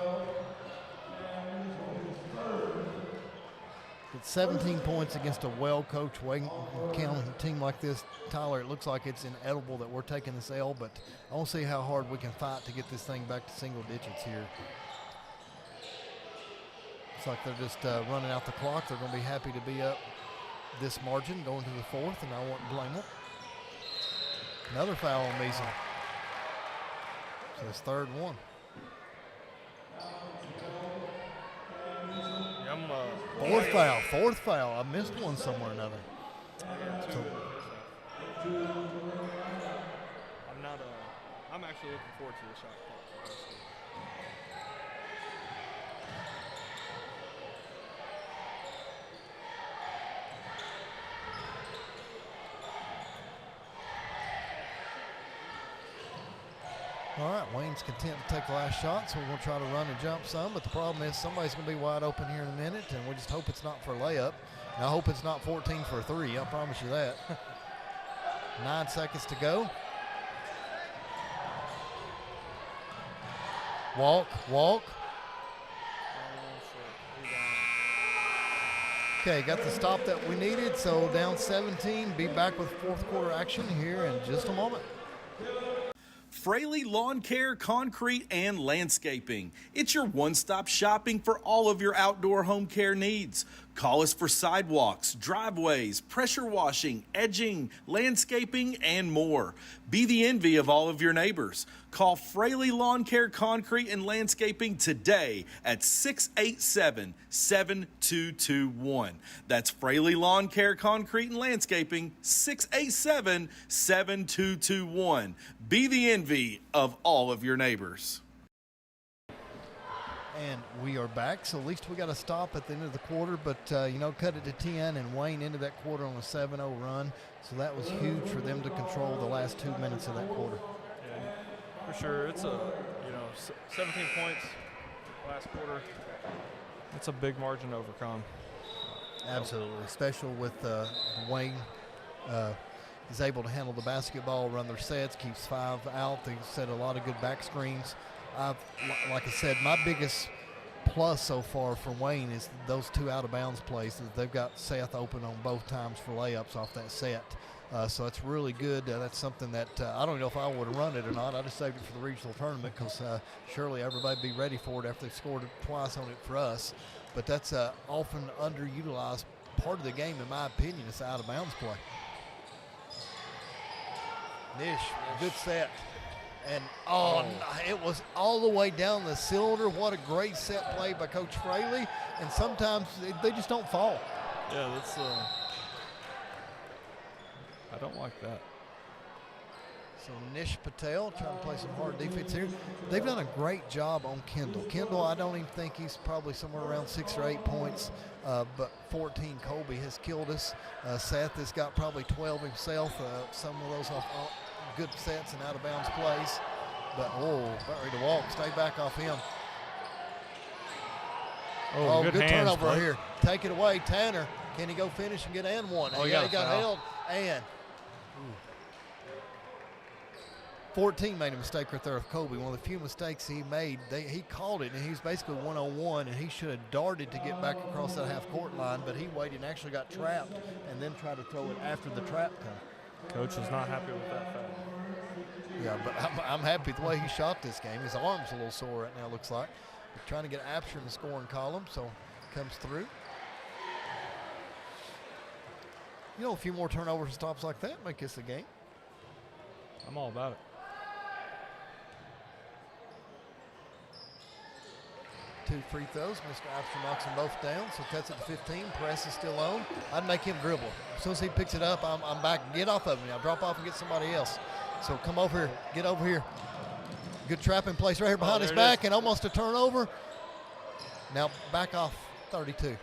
It's 17 points against a well-coached Wayne County team like this. Tyler, it looks like it's inedible that we're taking this L, but I want to see how hard we can fight to get this thing back to single digits here. It's like they're just running out the clock. They're going to be happy to be up this margin going to the fourth, and I won't blame them. Another foul on Measle. So it's third one. Fourth foul. I missed one somewhere or another. I'm actually looking forward to the shot clock. All right, Wayne's content to take the last shot, so we're going to try to run and jump some, but the problem is somebody's going to be wide open here in a minute, and we just hope it's not for a layup. And I hope it's not 14 for a three. I promise you that. 9 seconds to go. Walk. Okay, got the stop that we needed, so down 17. Be back with fourth quarter action here in just a moment. Fraley Lawn Care, Concrete, and Landscaping. It's your one-stop shopping for all of your outdoor home care needs. Call us for sidewalks, driveways, pressure washing, edging, landscaping, and more. Be the envy of all of your neighbors. Call Fraley Lawn Care, Concrete, and Landscaping today at 687-7221. That's Fraley Lawn Care, Concrete, and Landscaping, 687-7221. Be the envy of all of your neighbors. And we are back, so at least we got a stop at the end of the quarter, but, cut it to 10, and Wayne ended that quarter on a 7-0 run, so that was huge for them to control the last 2 minutes of that quarter. Yeah, for sure. It's 17 points last quarter. It's a big margin to overcome. Absolutely, especially with Wayne is able to handle the basketball, run their sets, keeps 5 out. They set a lot of good back screens. Like I said, my biggest plus so far from Wayne is those 2 out-of-bounds plays. They've got Seth open on both times for layups off that set. So it's really good. That's something that I don't know if I would have run it or not. I just saved it for the regional tournament because surely everybody would be ready for it after they've scored twice on it for us. But that's often underutilized part of the game, in my opinion. It's out-of-bounds play. Nish, good set. And, it was all the way down the cylinder. What a great set play by Coach Fraley. And sometimes they just don't fall. Yeah, that's I don't like that. So Nish Patel trying to play some hard defense here. They've done a great job on Kendall. Kendall, I don't even think he's probably somewhere around 6 or 8 points, but 14 Colby has killed us. Seth has got probably 12 himself. Some of those off good sets and out-of-bounds plays. But, ready to walk. Stay back off him. Good turnover right here. Take it away, Tanner. Can he go finish and get and one? He got held. And 14 made a mistake right there with Kobe. One of the few mistakes he made. He called it, and he was basically 1-on-1, and he should have darted to get back across that half-court line, but he waited and actually got trapped and then tried to throw it after the trap come. Coach is not happy with that foul. Yeah, but I'm happy the way he shot this game. His arm's a little sore right now, looks like. But trying to get Apsher in the scoring column, so comes through. A few more turnovers and stops like that make this a game. I'm all about it. Two free throws. Mr. Apsher knocks them both down, so cuts it to 15. Press is still on. I'd make him dribble. As soon as he picks it up, I'm back. Get off of him now. Drop off and get somebody else. So come over here. Get over here. Good trapping place right here behind his back and almost a turnover. Now back off 32. You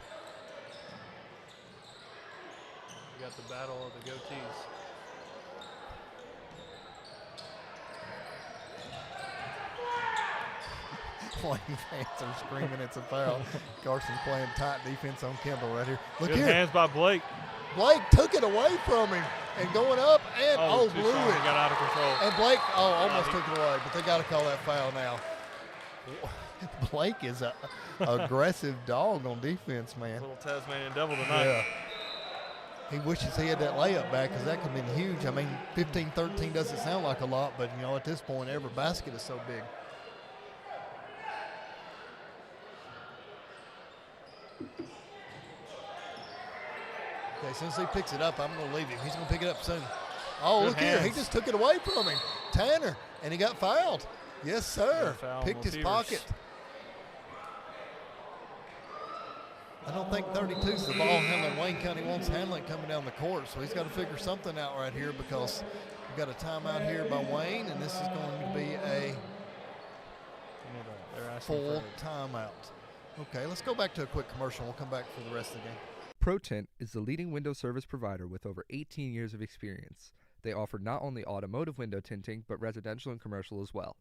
got the battle of the goatees. Wayne fans are screaming it's a foul. Carson's playing tight defense on Kendall right here. Look Good here. hands by Blake. Blake took it away from him and going up and blew it. He got out of control. And Blake almost took it away, but they got to call that foul now. Blake is a aggressive dog on defense, man. A little Tasmanian devil tonight. Yeah. He wishes he had that layup back because that could have been huge. I mean, 15-13 doesn't sound like a lot, but, at this point, every basket is so big. Okay, as soon as he picks it up, I'm going to leave him. He's going to pick it up soon. Oh, Good look hands. here. He just took it away from him. Tanner, and he got fouled. Yes, sir. Picked his pocket. I don't think 32 is the ball handler Wayne County wants handling coming down the court, so he's got to figure something out right here because we've got a timeout here by Wayne, and this is going to be a full timeout. Okay, let's go back to a quick commercial. We'll come back for the rest of the game. ProTint is the leading window service provider with over 18 years of experience. They offer not only automotive window tinting, but residential and commercial as well.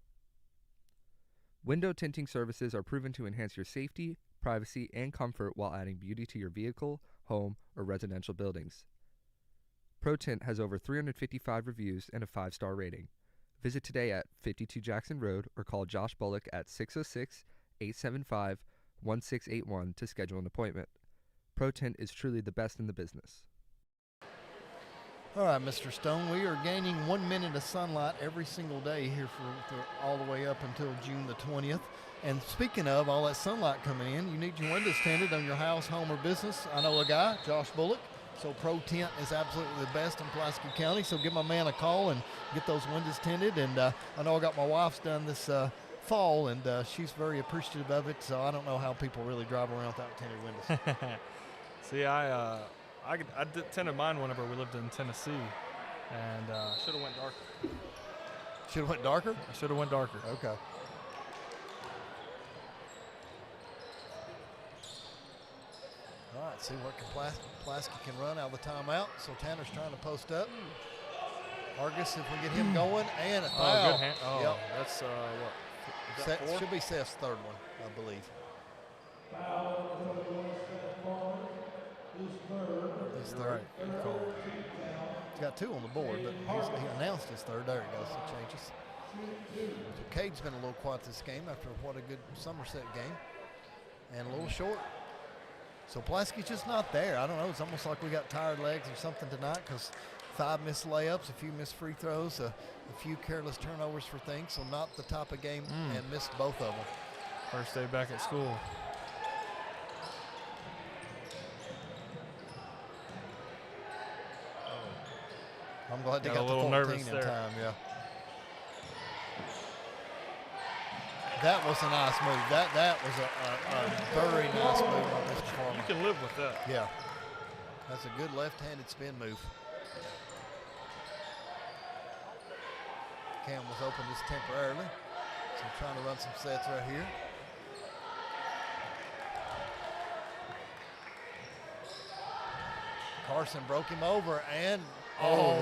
Window tinting services are proven to enhance your safety, privacy, and comfort while adding beauty to your vehicle, home, or residential buildings. ProTint has over 355 reviews and a 5-star rating. Visit today at 52 Jackson Road or call Josh Bullock at 606-875-1681 to schedule an appointment. ProTint is truly the best in the business. All right, Mr. Stone, we are gaining 1 minute of sunlight every single day here for all the way up until June the 20th. And speaking of all that sunlight coming in, you need your windows tinted on your house, home, or business. I know a guy, Josh Bullock. So Pro Tint is absolutely the best in Pulaski County. So give my man a call and get those windows tinted. And I know I got my wife's done this fall, and she's very appreciative of it. So I don't know how people really drive around without tinted windows. See, I tinted mine whenever we lived in Tennessee, and should have went darker. Should have went darker? I should have went darker. Okay. All right, see what Pulaski can run out of the timeout. So Tanner's trying to post up. Argus, if we get him going, and a foul. Good hand. Oh, yep. That's what? Is that four? Should be Seth's third one, I believe. His third. Right. Cool. He's got 2 on the board, but he announced his third. There he goes. It changes. So Cade's been a little quiet this game after what a good Somerset game, and a little short. So Pulaski's just not there. I don't know. It's almost like we got tired legs or something tonight, because 5 missed layups, a few missed free throws, a few careless turnovers for things. So not the type of game, and missed both of them. First day back at school. I'm glad they got a little the 14 nervous in there. time, yeah. That was a nice move. That was a very nice move on Mr. Farmer. You can live with that. Yeah. That's a good left-handed spin move. Cam was open just temporarily. So trying to run some sets right here. Carson broke him over, and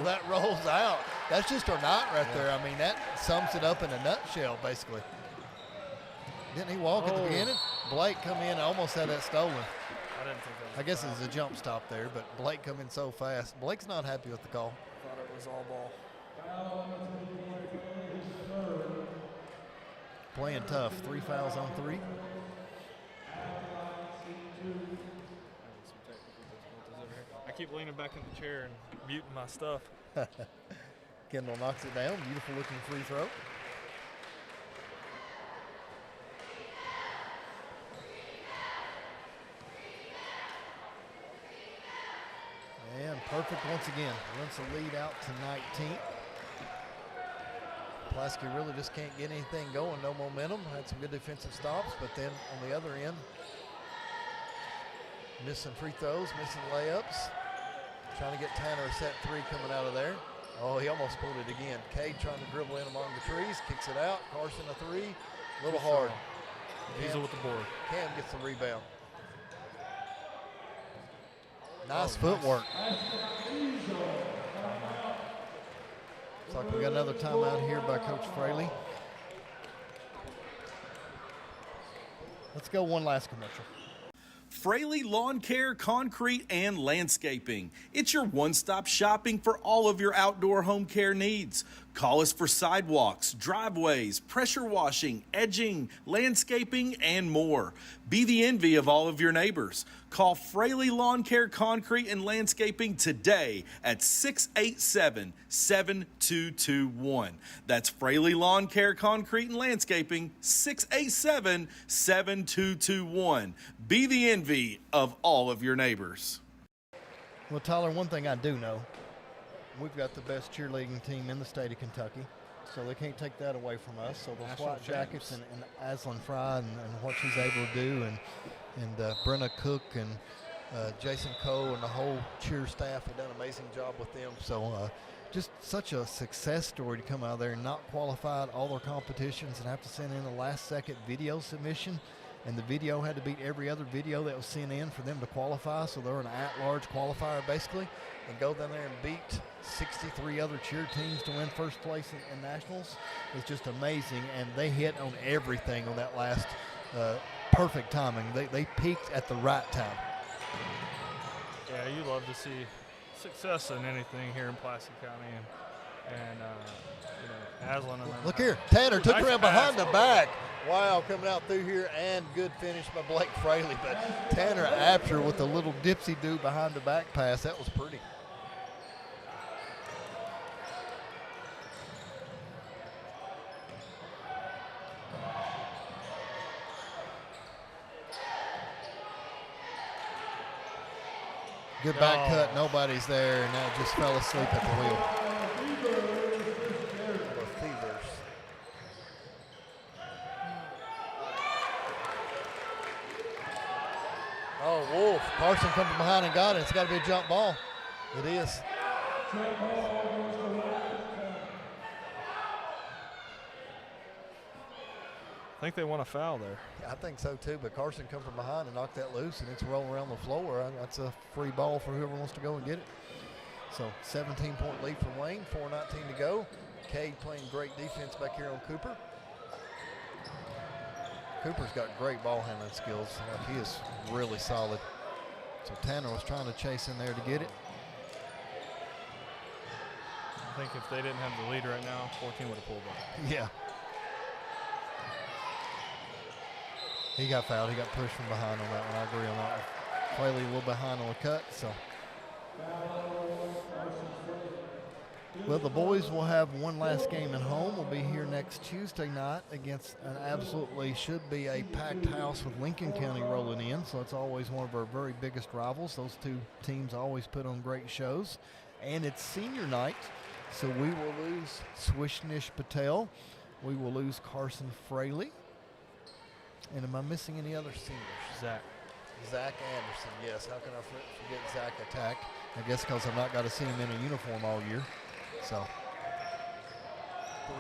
that rolls out. That's just our night right there. I mean, that sums it up in a nutshell, basically. Didn't he walk at the beginning? Blake come in, almost had that stolen. I didn't think that was I guess it was a jump stop there, but Blake come in so fast. Blake's not happy with the call. Thought it was all ball. Playing tough. 3 fouls on 3. I keep leaning back in the chair and muting my stuff. Kendall knocks it down. Beautiful looking free throw. And perfect once again. Runs the lead out to 19. Pulaski really just can't get anything going. No momentum. Had some good defensive stops, but then on the other end, missing free throws, missing layups. Trying to get Tanner a set 3 coming out of there. Oh, he almost pulled it again. Cade trying to dribble in among the trees, kicks it out. Carson a 3, a little hard. Diesel with the board. Cam gets the rebound. Nice footwork. Looks like we got another timeout here by Coach Fraley. Let's go one last commercial. Fraley Lawn Care, Concrete, and Landscaping. It's your one-stop shopping for all of your outdoor home care needs. Call us for sidewalks, driveways, pressure washing, edging, landscaping, and more. Be the envy of all of your neighbors. Call Fraley Lawn Care, Concrete, and Landscaping today at 687-7221. That's Fraley Lawn Care, Concrete, and Landscaping, 687-7221. Be the envy of all of your neighbors. Well, Tyler, one thing I do know, we've got the best cheerleading team in the state of Kentucky, so they can't take that away from us. So those National white jackets champs. and Aslan Fry and what she's able to do, and Brenna Cook and Jason Coe and the whole cheer staff have done an amazing job with them. So just such a success story to come out of there and not qualified all their competitions and have to send in a last-second video submission. and the video had to beat every other video that was sent in for them to qualify. So they're an at-large qualifier basically, and go down there and beat 63 other cheer teams to win first place in nationals. It's just amazing, and they hit on everything on that last perfect timing. They peaked at the right time. Yeah, you love to see success in anything here in Pulaski County, and Aslan. Look here, Tanner took nice around pass. behind the back. Wow, coming out through here, and good finish by Blake Fraley. But Tanner Apter with a little dipsy-do behind the back pass. That was pretty. Good back cut, nobody's there, and now just fell asleep at the wheel. The Fevers. Oh, Wolf. Carson come from behind and got it. It's got to be a jump ball. It is. I think they want a foul there. I think so too, but Carson come from behind and knocked that loose, and it's rolling around the floor. That's a free ball for whoever wants to go and get it. So 17-point lead for Wayne, 4:19 to go. Cade playing great defense back here on Cooper. Cooper's got great ball handling skills. He is really solid. So Tanner was trying to chase in there to get it. I think if they didn't have the lead right now, 14 would have pulled up. Yeah. He got fouled. He got pushed from behind on that one. I agree on that one. Fraley a little behind on the cut, so. Well, the boys will have one last game at home. We'll be here next Tuesday night against an absolutely should be a packed house with Lincoln County rolling in. So it's always one of our very biggest rivals. Those two teams always put on great shows. And it's senior night, so we will lose Swishnish Patel. We will lose Carson Fraley. And am I missing any other seniors? Zach Anderson, yes. How can I forget Zach Attack? I guess because I've not got to see him in a uniform all year. So,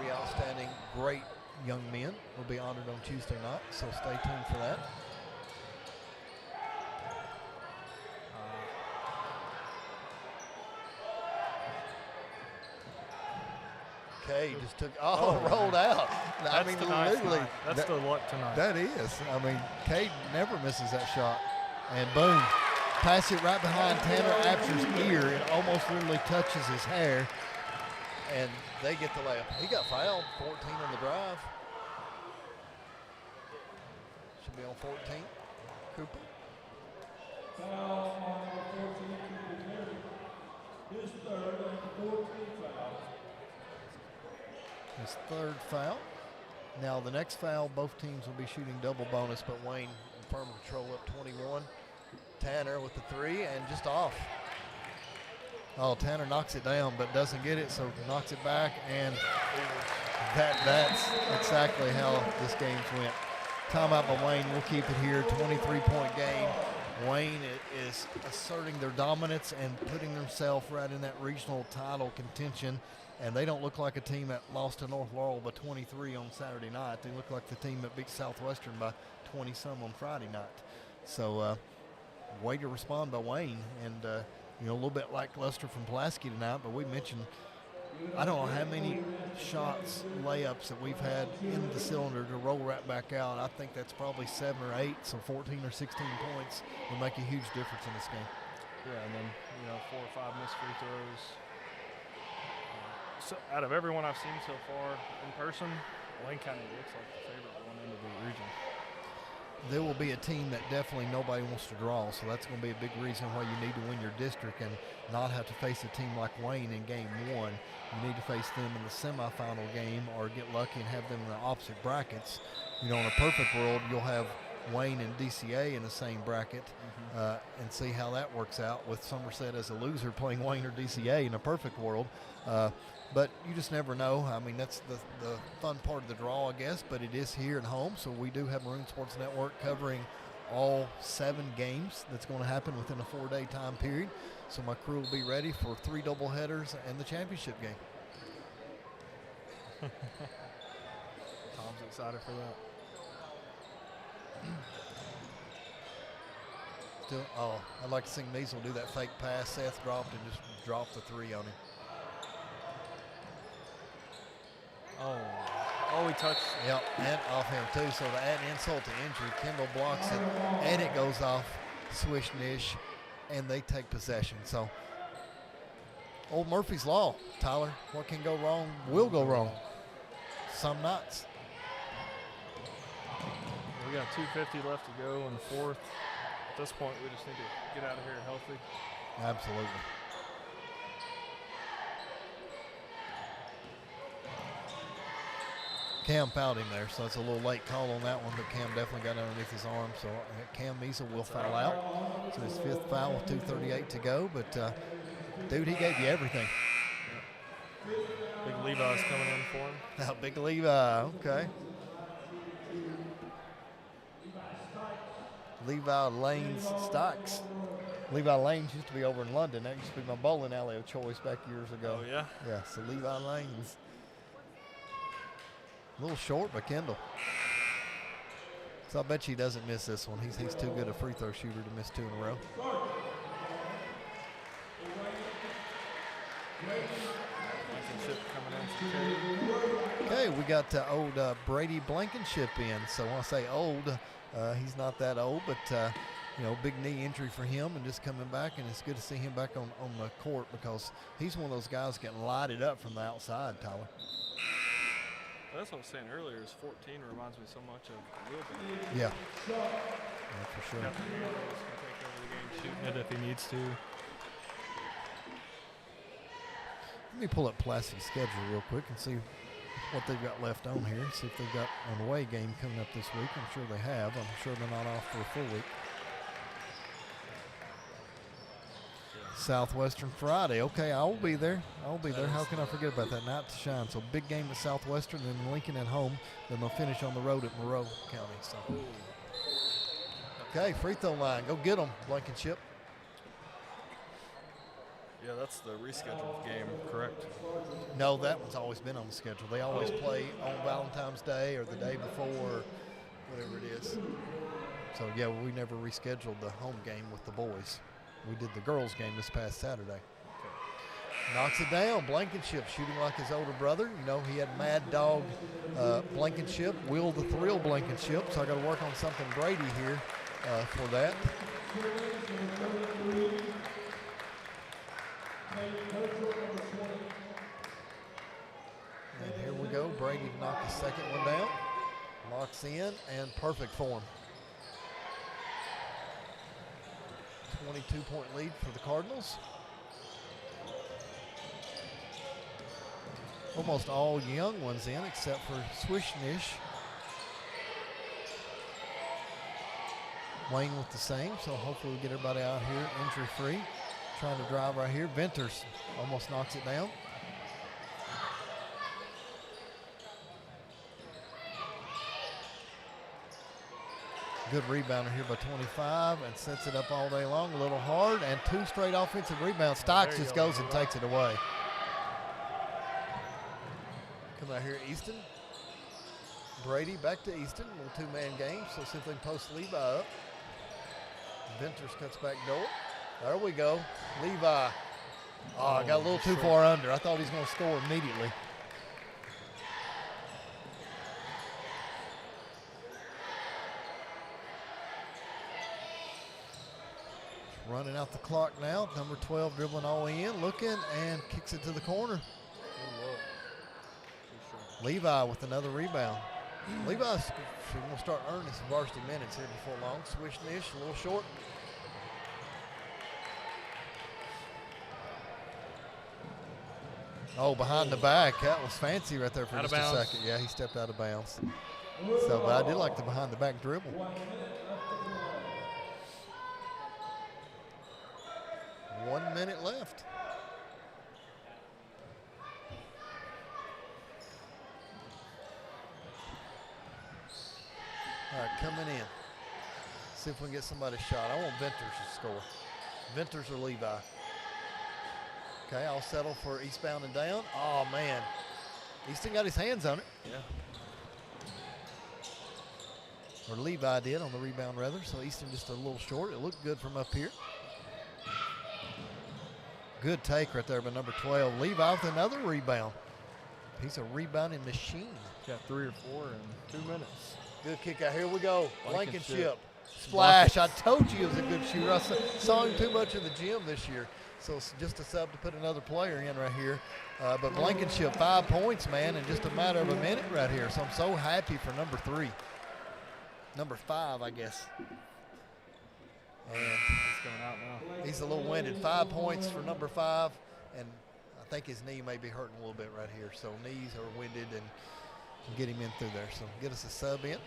3 outstanding, great young men will be honored on Tuesday night. So stay tuned for that. Okay, just took, rolled out. I mean, literally. That's the luck tonight. That is. I mean, Cade never misses that shot. And boom, pass it right behind Tanner Apter's ear. It almost literally touches his hair. And they get the layup. He got fouled, 14 on the drive. Should be on 14. Cooper. Foul on 14, Cooper. His third and 14 foul. His third foul. Now the next foul, both teams will be shooting double bonus, but Wayne in firm control up 21. Tanner with the 3 and just off. Oh, Tanner knocks it down but doesn't get it, so knocks it back, and that's exactly how this game's went. Timeout by Wayne. We'll keep it here. 23-point game. Wayne is asserting their dominance and putting themselves right in that regional title contention. And they don't look like a team that lost to North Laurel by 23 on Saturday night. They look like the team that beat Southwestern by 20-some on Friday night. So, way to respond by Wayne. And, a little bit lackluster from Pulaski tonight, but we mentioned, I don't know how many shots, layups that we've had in the cylinder to roll right back out. I think that's probably 7 or 8, so 14 or 16 points will make a huge difference in this game. Yeah, and then, 4 or 5 missed free throws. So out of everyone I've seen so far in person, Wayne County looks like the favorite going into the region. There will be a team that definitely nobody wants to draw, so that's going to be a big reason why you need to win your district and not have to face a team like Wayne in game 1. You need to face them in the semifinal game or get lucky and have them in the opposite brackets. In a perfect world, you'll have Wayne and DCA in the same bracket and see how that works out with Somerset as a loser playing Wayne or DCA in a perfect world. But you just never know. I mean, that's the fun part of the draw, I guess, but it is here at home. So we do have Maroon Sports Network covering all 7 games that's going to happen within a 4-day time period. So my crew will be ready for 3 doubleheaders and the championship game. Tom's excited for that. Still, I'd like to see Measle do that fake pass Seth dropped and just drop the 3 on him. Oh, he touched. Yep, and off him too. So to add insult to injury, Kendall blocks it, and it goes off Swish-Nish, and they take possession. So old Murphy's Law, Tyler, what can go wrong will go wrong. Some nights. We got 2:50 left to go in the 4th. At this point, we just need to get out of here healthy. Absolutely. Cam fouled him there, so it's a little late call on that one, but Cam definitely got underneath his arm, so Cam Measle will foul out. So his 5th foul with 2:38 to go, but dude, he gave you everything. Big Levi's coming in for him. Now, Big Levi, okay. Levi Lanes Stocks. Levi Lanes used to be over in London. That used to be my bowling alley of choice back years ago. Oh, yeah? Yeah, so Levi Lanes. A little short by Kendall. So I bet you he doesn't miss this one. He's too good a free throw shooter to miss 2 in a row. Okay, we got old Brady Blankenship in. So when I say old, he's not that old, but big knee injury for him and just coming back, and it's good to see him back on the court because he's one of those guys getting lighted up from the outside, Tyler. That's what I was saying earlier. Is 14 reminds me so much of Will. Yeah, for sure. Got the handles, can take over the game, shooting it if he needs to. Let me pull up Pulaski's schedule real quick and see what they've got left on here. See if they've got an away game coming up this week. I'm sure they have. I'm sure they're not off for a full week. Southwestern Friday. Okay, I will be there. I'll be there. How can I forget about that? Night to shine. So big game at Southwestern, then Lincoln at home. Then they'll finish on the road at Monroe County. So, okay, free throw line. Go get them, Blankenship. Yeah, that's the rescheduled game, correct? No, that one's always been on the schedule. They always play on Valentine's Day or the day before, whatever it is. So, yeah, we never rescheduled the home game with the boys. We did the girls' game this past Saturday. Okay. Knocks it down. Blankenship shooting like his older brother. You know, he had Mad Dog Blankenship, Will the Thrill Blankenship. So I got to work on something Brady here for that. And here we go. Brady to knock the second one down. Locks in and perfect form. 22-point lead for the Cardinals. Almost all young ones in except for Swish-Nish. Wayne with the same, so hopefully we'll get everybody out here injury-free. Trying to drive right here. Venters almost knocks it down. Good rebounder here by 25 and sets it up all day long. A little hard and 2 straight offensive rebounds. Stocks just goes and takes it away. Come out here, Easton. Brady back to Easton. Little 2-man game. So see if they can post Levi up. Venters cuts back door. There we go. Levi. Oh, I got a little too far under. I thought he was going to score immediately. Running out the clock now. Number 12 dribbling all in, looking, and kicks it to the corner. Levi with another rebound. Levi's going to start earning some varsity minutes here before long. Swish-Nish, a little short. Oh, behind the back. That was fancy right there for just a second. Yeah, he stepped out of bounds. So, but I did like the behind the back dribble. 1 minute left. All right, coming in. See if we can get somebody shot. I want Venters to score. Venters or Levi. Okay, I'll settle for eastbound and down. Oh, man. Easton got his hands on it. Yeah. or Levi did on the rebound rather. So Easton just a little short. It looked good from up here. Good take right there by number 12. Levi with another rebound. He's a rebounding machine. Got 3 or 4 in 2 minutes. Good kick out. Here we go. Blankenship. Splash. I told you he was a good shooter. I saw him too much in the gym this year. So it's just a sub to put another player in right here. But Blankenship, 5 points, man, in just a matter of a minute right here. So I'm so happy for number 3. Number 5, I guess. And He's going out now. he's a little winded. 5 points for number 5. And I think his knee may be hurting a little bit right here. So knees are winded and get him in through there. So get us a sub in.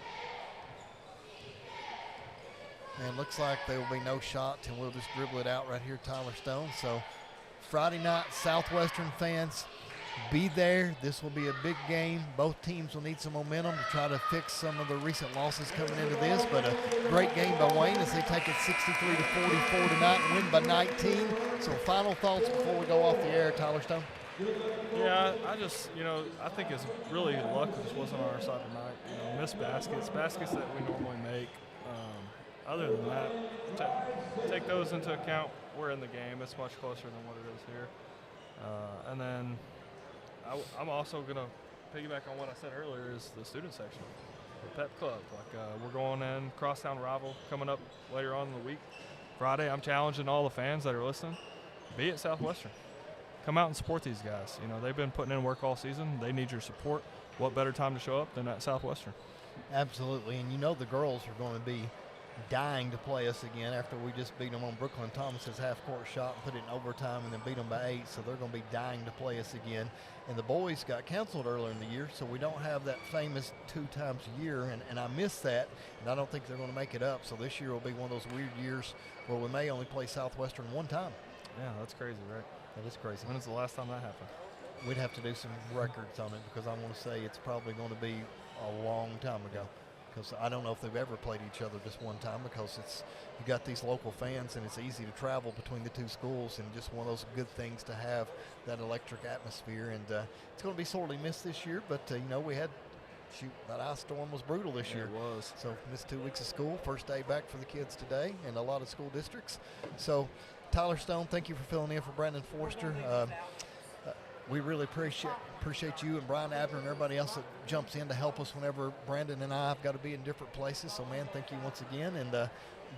And looks like there will be no shot, and we'll just dribble it out right here, Tyler Stone. So Friday night, Southwestern fans, be there. This will be a big game. Both teams will need some momentum to try to fix some of the recent losses coming into this, but a great game by Wayne as they take it 63-44 tonight and win by 19. So final thoughts before we go off the air, Tyler Stone? Yeah, I just, I think it's really luck that this wasn't on our side tonight. Missed baskets that we normally make. Other than that, take those into account. We're in the game. It's much closer than what it is here. And then I'm also going to piggyback on what I said earlier is the student section, the pep club. We're going in crosstown rival coming up later on in the week. Friday, I'm challenging all the fans that are listening, be at Southwestern. Come out and support these guys. They've been putting in work all season. They need your support. What better time to show up than at Southwestern? Absolutely, and the girls are going to be dying to play us again after we just beat them on Brooklyn Thomas's half-court shot and put it in overtime and then beat them by 8, so they're going to be dying to play us again. And the boys got canceled earlier in the year, so we don't have that famous 2 times a year, and I miss that, and I don't think they're going to make it up. So this year will be one of those weird years where we may only play Southwestern 1 time. Yeah, that's crazy, right? That is crazy. When is the last time that happened? We'd have to do some records on it because I want to say it's probably going to be a long time ago. Because I don't know if they've ever played each other just 1 time because you got these local fans and it's easy to travel between the 2 schools and just one of those good things to have that electric atmosphere. And it's going to be sorely missed this year, but we had that ice storm was brutal this year. It was. So missed 2 weeks of school, first day back for the kids today and a lot of school districts. So Tyler Stone, thank you for filling in for Brandon Forster. We really appreciate you and Brian Abner and everybody else that jumps in to help us whenever Brandon and I have got to be in different places. So, man, thank you once again, and you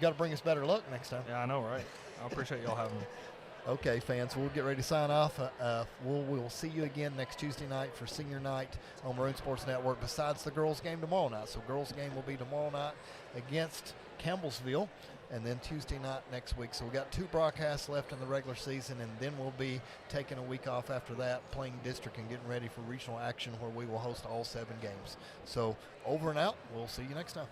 got to bring us better luck next time. Yeah, I know, right? I appreciate y'all having me. Okay, fans, we'll get ready to sign off. We'll see you again next Tuesday night for senior night on Maroon Sports Network, besides the girls' game tomorrow night. So girls' game will be tomorrow night against Campbellsville, and then Tuesday night next week. So we got 2 broadcasts left in the regular season, and then we'll be taking a week off after that, playing district and getting ready for regional action where we will host all 7 games. So over and out. We'll see you next time.